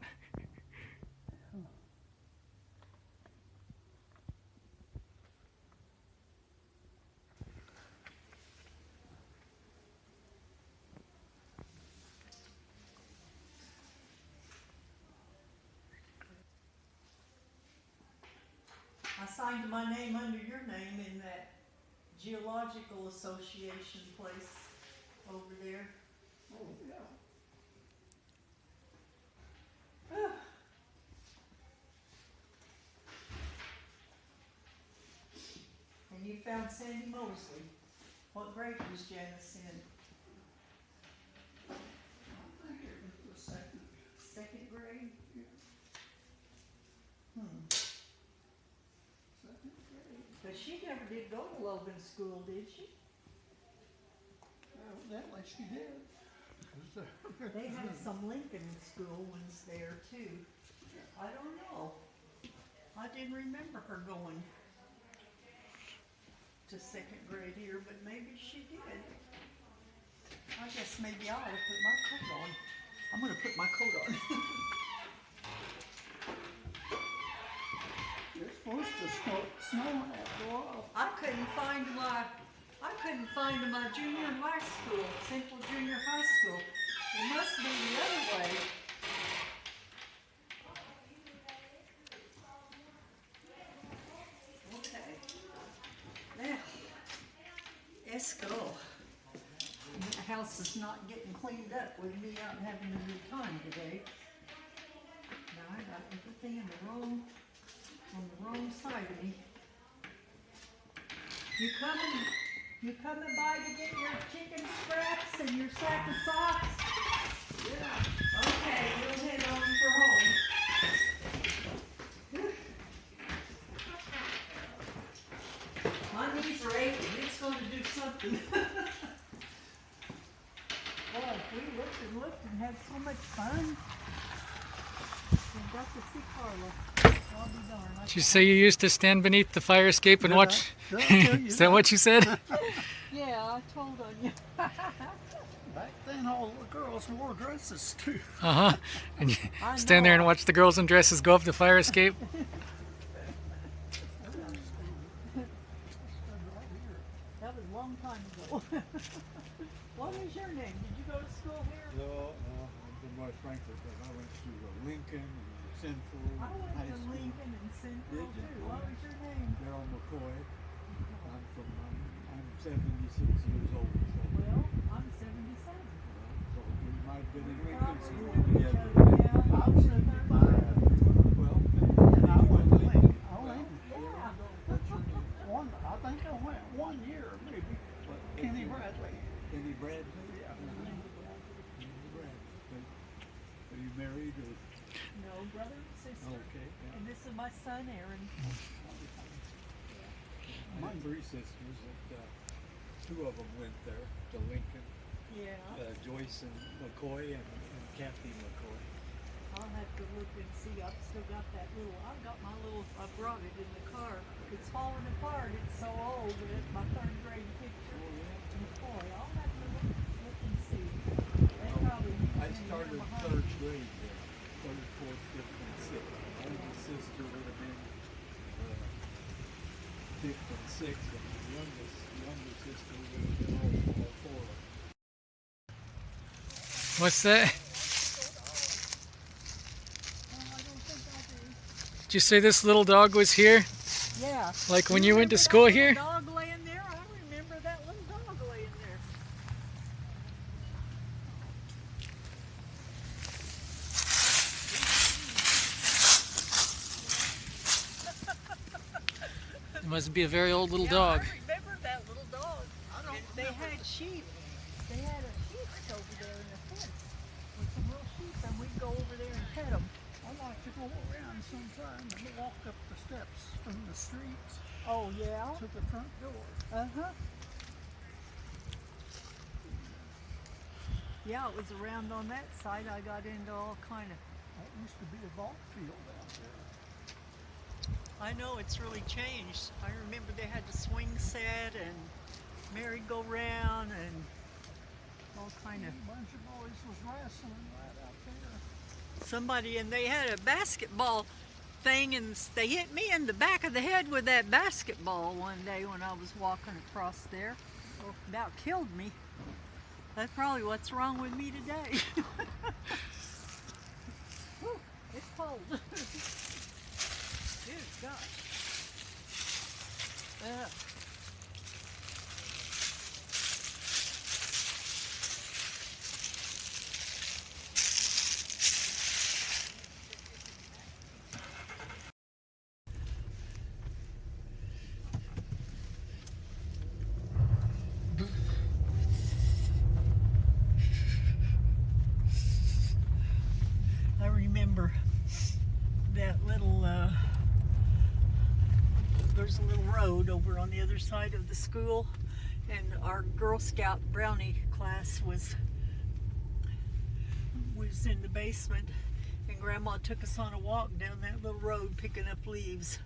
I signed my name under your name in that Geological Association place over there. Oh, yeah. And you found Sandy Mosley. What grade was Janice in? I think it was the second. Second grade? Second grade. But she never did go to Logan School, did she? Evidently she did. They had some Lincoln School ones there too. I don't know. I didn't remember her going to second grade here, but maybe she did. I guess maybe I ought to put my coat on. I'm gonna put my coat on. It's supposed to snow after a while. I couldn't find my junior high school, Central Junior High School. It must be the other way. Okay. Now, let's go. The house is not getting cleaned up with me out having a good time today. Now I got everything on the wrong side of me. You coming by to get your chicken scraps and your sack of socks? Yeah. Okay, we'll head on for home. My knees are aching. It's going to do something. Boy, we looked and had so much fun. We got to see Carla. I'll be darned. Did you say you used to stand beneath the fire escape and watch? Is that what you said? Yeah, I told on you. Back then all the girls wore dresses too. Uh-huh. And you stand there and watch the girls in dresses go up the fire escape? That was a long time ago. What was your name? Did you go to school here? No, I'm from West Frankfort, but I went to Lincoln and Central I went High to School. Lincoln and Central Did you? too. What was your name? Daryl McCoy. I'm 76 years old. So, Well, I'm 77. so we might have been in Lincoln Probably School knew each together. other, yeah. I was 75. Well, And I went to Lincoln. Yeah. what's your name? I think I went 1 year maybe. What, Kenny Bradley. Kenny Bradley? Yeah. Kenny Bradley. Are you married or? No, brother and sister. Okay. Yeah. And this is my son, Aaron. My three sisters, two of them went there to Lincoln. Yeah. Joyce and McCoy and Kathy McCoy. I'll have to look and see. I've still got that little, I brought it in the car. It's falling apart. It's so old. It's my third grade picture. McCoy. I'll have to look and see. They probably I started third grade there. Third, fourth, fifth, and sixth. My oldest sister would have been fifth and sixth, and my younger sister would have been all four of them. What's that? Did you say this little dog was here? Yeah. Like when you went to school here? Dog laying there? I remember that little dog laying there. It must be a very old little Yeah, dog. I remember that little dog. They had sheep. They had a sheep over there in the fence with some little sheep, and we'd go over there and pet them. I like to go around sometime and walk up the steps from the street Oh, yeah? to the front door. Uh-huh. Yeah, it was around on that side. I got into all kind of... That used to be a ball field out there. I know it's really changed. I remember they had the swing set and merry-go-round and all kind of... A bunch of boys was wrestling right out there. Somebody, and they had a basketball thing, and they hit me in the back of the head with that basketball one day when I was walking across there. About killed me. That's probably what's wrong with me today. Whew, it's cold. Dear gosh. Yeah. I remember that little, there's a little road over on the other side of the school, and our Girl Scout brownie class was in the basement, and Grandma took us on a walk down that little road picking up leaves.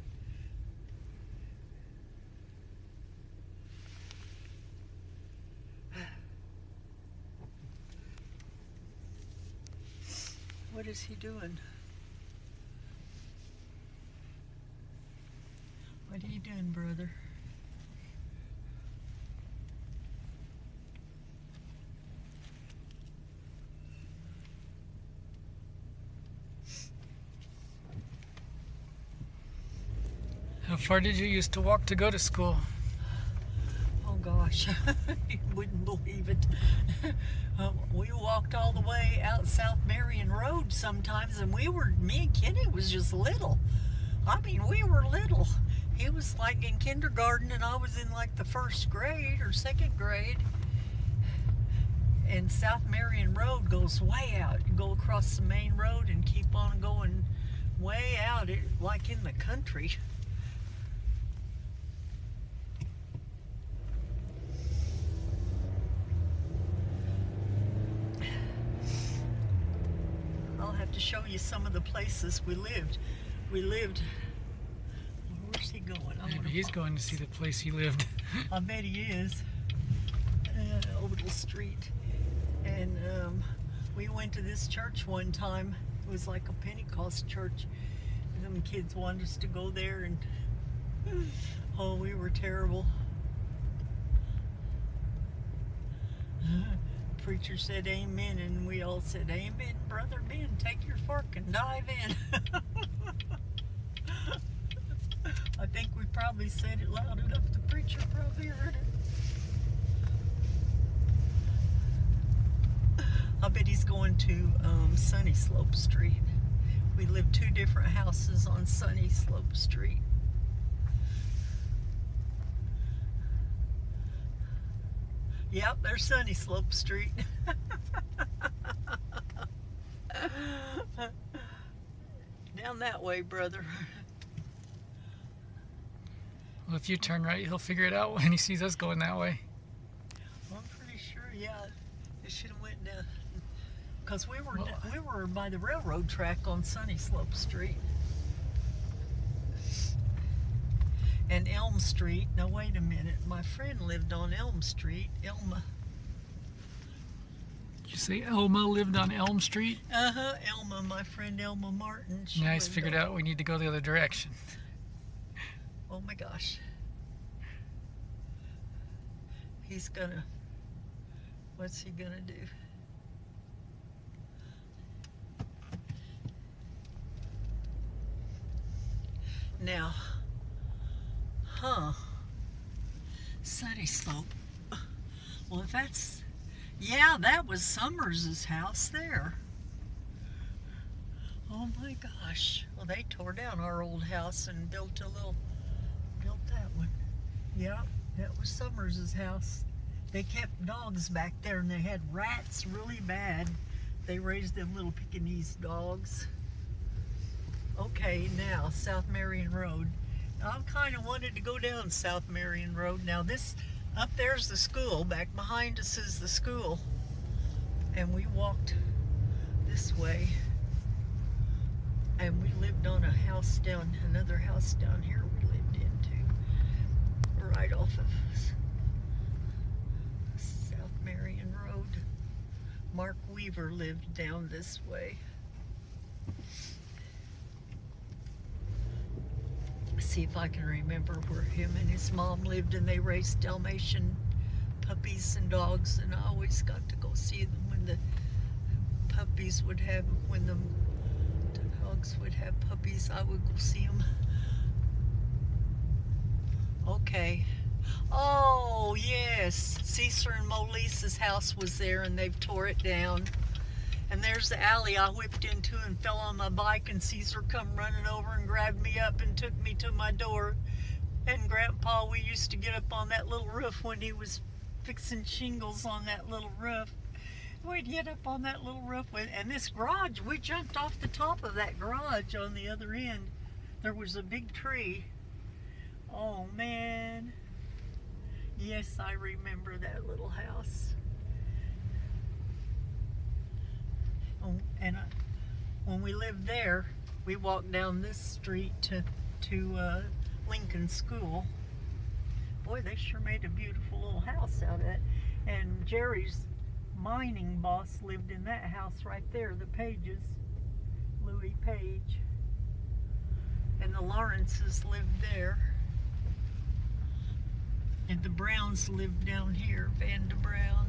What is he doing? What are you doing, brother? How far did you used to walk to go to school? Oh gosh, you wouldn't believe it. We walked all the way out South Marion Road sometimes, and me and Kenny was just little. I mean, we were little. He was like in kindergarten, and I was in like the first grade or second grade. And South Marion Road goes way out. You go across the main road and keep on going way out, like in the country. I'll have to show you some of the places we lived. Where's he going? Maybe he's going to see the place he lived. I bet he is. Little street. And we went to this church one time. It was like a Pentecost church. Some kids wanted us to go there, and oh, we were terrible. Preacher said amen, and we all said amen. Brother Ben, take your fork and dive in. I think we probably said it loud enough the preacher probably heard it. I bet he's going to Sunny Slope Street. We lived 2 different houses on Sunny Slope Street. Yep, there's Sunny Slope Street. Down that way, brother. Well, if you turn right, he'll figure it out when he sees us going that way. I'm pretty sure, yeah. It should have went down. Because we were by the railroad track on Sunny Slope Street. And Elm Street. Now wait a minute. My friend lived on Elm Street. Elma. Did you say Elma lived on Elm Street? Uh-huh. Elma. My friend Elma Martin. Now he's figured out we need to go the other direction. Oh my gosh. He's gonna... What's he gonna do? Now... Huh. Sunny Slope. Well, if that's... Yeah, that was Summers's house there. Oh my gosh. Well, they tore down our old house and built that one. Yeah, that was Summers's house. They kept dogs back there, and they had rats really bad. They raised them little Pekingese dogs. Okay, now, South Marion Road. I kind of wanted to go down South Marion Road. Now this, up there's the school. Back behind us is the school. And we walked this way. And we lived on another house down here we lived into. Right off of South Marion Road. Mark Weaver lived down this way. See if I can remember where him and his mom lived, and they raised Dalmatian puppies and dogs, and I always got to go see them when the dogs would have puppies. I would go see them. Okay. Oh, yes. Cesar and Molisa's house was there and they've tore it down. And there's the alley I whipped into and fell on my bike, and Cesar come running over and grabbed me up and took me to my door. And Grandpa, we used to get up on that little roof when he was fixing shingles on that little roof. We'd get up on that little roof, and this garage, we jumped off the top of that garage on the other end. There was a big tree. Oh, man. Yes, I remember that little house. Oh, and when we lived there, we walked down this street to Logan School. Boy, they sure made a beautiful little house out of it. And Jerry's mining boss lived in that house right there, the Pages, Louis Page. And the Lawrences lived there. And the Browns lived down here, Vanda Brown.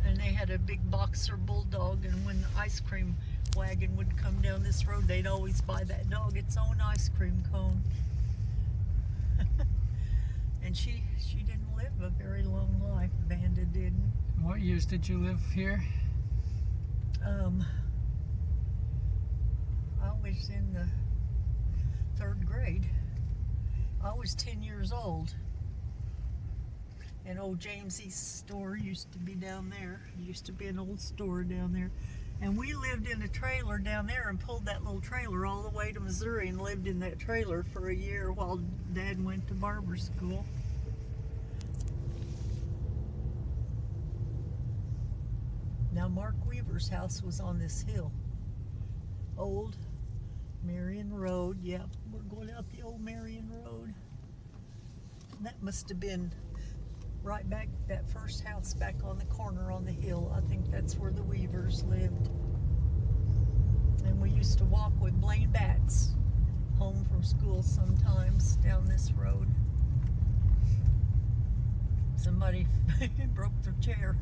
And they had a big boxer bulldog, and when the ice cream wagon would come down this road, they'd always buy that dog its own ice cream cone. And she didn't live a very long life, Vanda didn't. What years did you live here? I was in the 3rd grade. I was 10 years old. And old Jamesy's store used to be down there. It used to be an old store down there. And we lived in a trailer down there and pulled that little trailer all the way to Missouri and lived in that trailer for a year while Dad went to barber school. Now Mark Weaver's house was on this hill. Old Marion Road. Yep, we're going out the old Marion Road. That must have been right back, that first house back on the corner on the hill. I think that's where the Weavers lived. And we used to walk with Blaine Batts home from school sometimes down this road. Somebody broke their chair.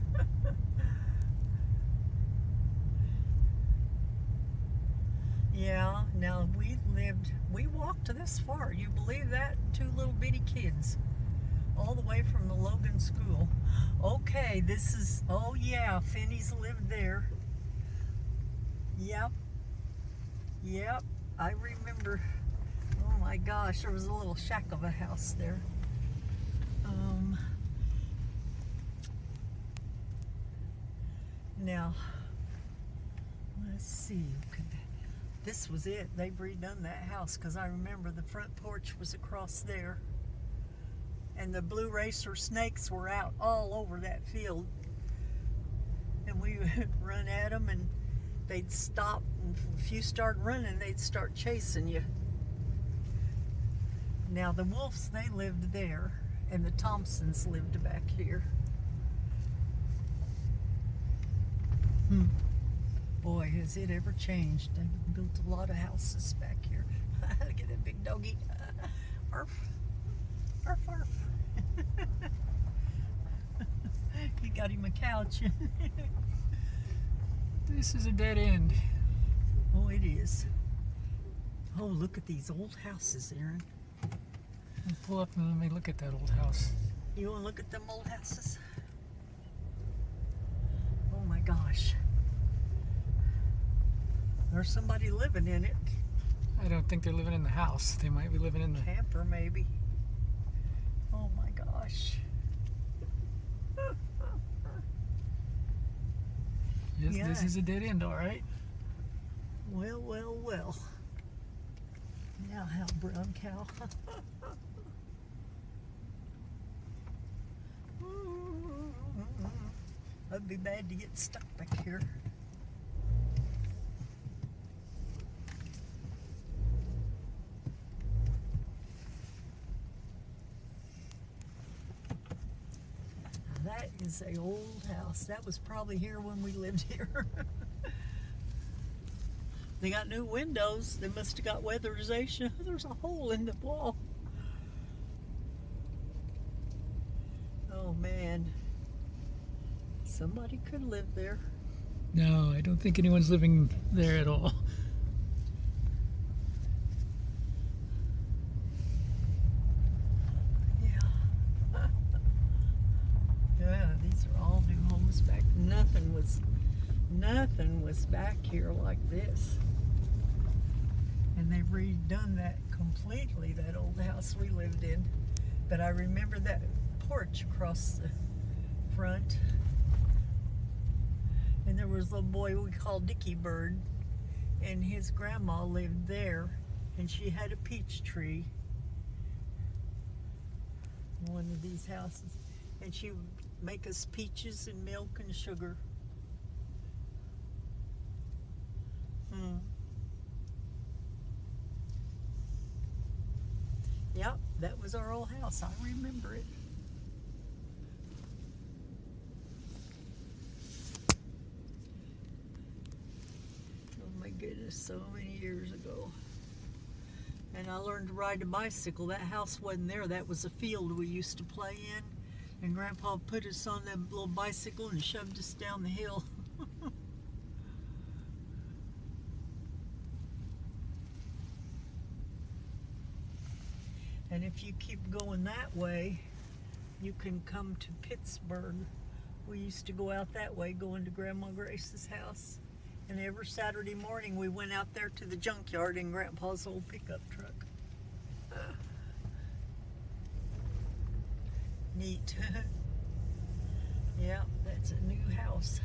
Yeah, now we walked this far. You believe that? 2 little bitty kids. All the way from the Logan School. Okay, this is, oh yeah, Finney's lived there. Yep. Yep, I remember. Oh my gosh, there was a little shack of a house there. Now, let's see. This was it. They've redone that house because I remember the front porch was across there. And the blue racer snakes were out all over that field. And we would run at them and they'd stop. And if you start running, they'd start chasing you. Now the Wolves, they lived there. And the Thompsons lived back here. Boy, has it ever changed. They've built a lot of houses back here. Look at that big doggy. Arf. Arf, arf. He got him a couch. This is a dead end. Oh, it is. Oh, look at these old houses, Aaron. Pull up and let me look at that old house. You want to look at them old houses? Oh my gosh. There's somebody living in it. I don't think they're living in the house. They might be living in the camper, maybe. Oh my gosh. Yes, Yeah. This is a dead end, all right. Well, well, well. Now, how brown cow. That'd be bad to get stuck back here. That is a old house. That was probably here when we lived here. They got new windows. They must have got weatherization. There's a hole in the wall. Oh man. Somebody could live there. No, I don't think anyone's living there at all. These are all new homes back. Nothing was back here like this. And they've redone that completely, that old house we lived in. But I remember that porch across the front. And there was a little boy we called Dickie Bird, and his grandma lived there, and she had a peach tree in one of these houses, and she would make us peaches and milk and sugar. Yep, that was our old house. I remember it. Oh my goodness, so many years ago. And I learned to ride a bicycle. That house wasn't there. That was a field we used to play in. And Grandpa put us on that little bicycle and shoved us down the hill. And if you keep going that way, you can come to Pittsburgh. We used to go out that way, going to Grandma Grace's house. And every Saturday morning we went out there to the junkyard in Grandpa's old pickup truck. Neat. Yeah, that's a new house.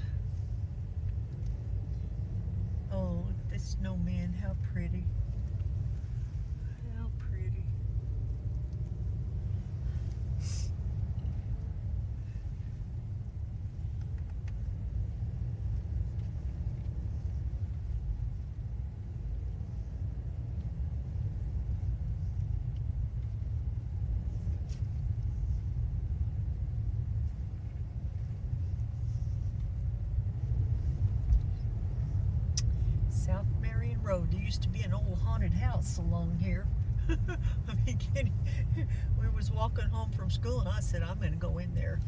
Oh, the snowman, how pretty. How pretty. South Marion Road. There used to be an old haunted house along here. We was walking home from school and I said, I'm going to go in there.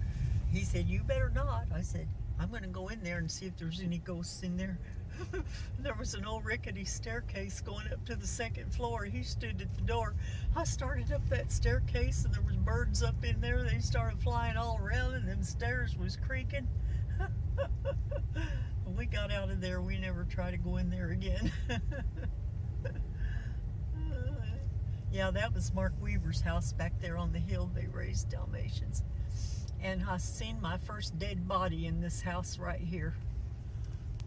He said, you better not. I said, I'm going to go in there and see if there's any ghosts in there. There was an old rickety staircase going up to the second floor. He stood at the door. I started up that staircase and there was birds up in there. They started flying all around and them stairs was creaking. We got out of there. We never tried to go in there again. Yeah, that was Mark Weaver's house back there on the hill. They raised Dalmatians. And I seen my first dead body in this house right here.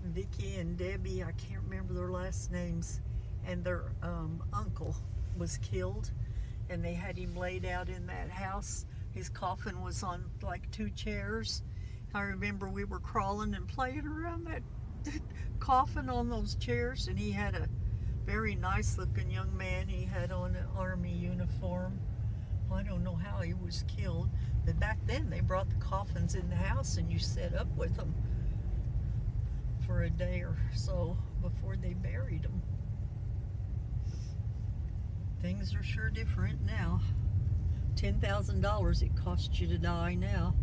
Vicky and Debbie, I can't remember their last names. And their uncle was killed. And they had him laid out in that house. His coffin was on like 2 chairs. I remember we were crawling and playing around that coffin on those chairs, and he had a very nice looking young man. He had on an army uniform. I don't know how he was killed, but back then they brought the coffins in the house and you set up with them for a day or so before they buried them. Things are sure different now. $10,000 it costs you to die now.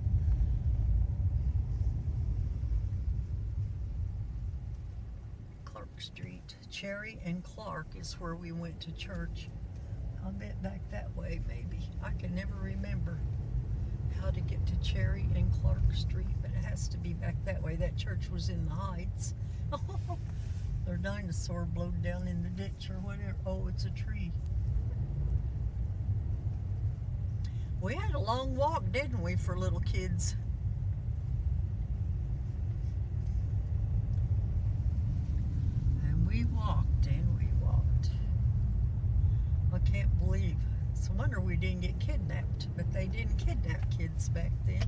Street. Cherry and Clark is where we went to church. I'll bet back that way maybe. I can never remember how to get to Cherry and Clark Street, but it has to be back that way. That church was in the Heights. Their dinosaur blowed down in the ditch or whatever. Oh, it's a tree. We had a long walk, didn't we, for little kids? We walked and we walked. I can't believe. It's a wonder we didn't get kidnapped, but they didn't kidnap kids back then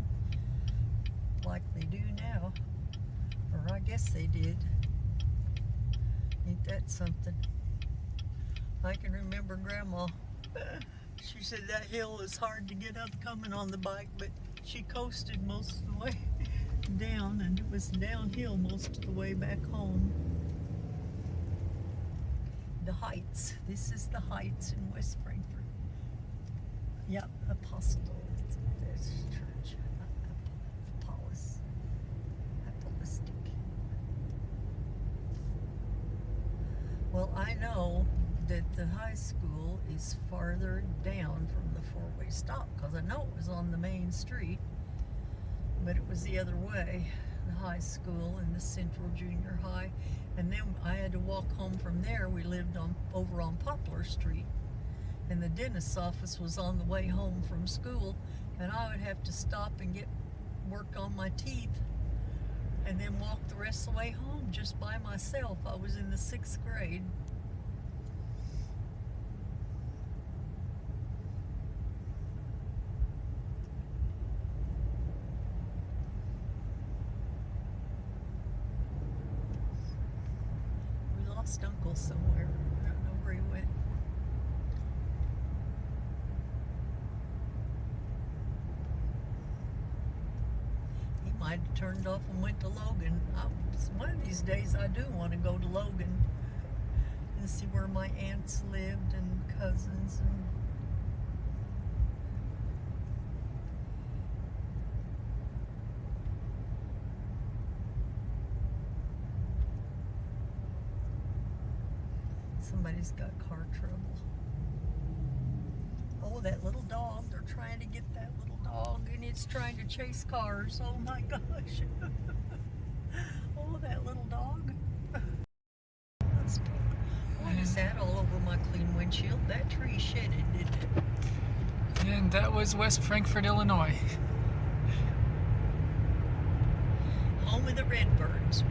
like they do now. Or I guess they did. Ain't that something? I can remember Grandma. She said that hill is hard to get up coming on the bike, but she coasted most of the way down, and it was downhill most of the way back home. The Heights. This is the Heights in West Frankfort. Yep, Apostle. That's church. Apostolic. Well, I know that the high school is farther down from the four-way stop because I know it was on the main street. but it was the other way, the high school and the Central Junior High. And then I had to walk home from there. We lived over on Poplar Street, and the dentist's office was on the way home from school, and I would have to stop and get work on my teeth and then walk the rest of the way home just by myself. I was in the 6th grade. We lost Uncle somewhere. I don't know where he went. He might have turned off and went to Logan. One of these days I do want to go to Logan and see where my aunts lived and cousins and somebody's got car trouble. Oh, that little dog. They're trying to get that little dog, and it's trying to chase cars. Oh my gosh. Oh, that little dog. What is that all over my clean windshield? That tree shedded, didn't it? And that was West Frankfort, Illinois. Home of the Redbirds.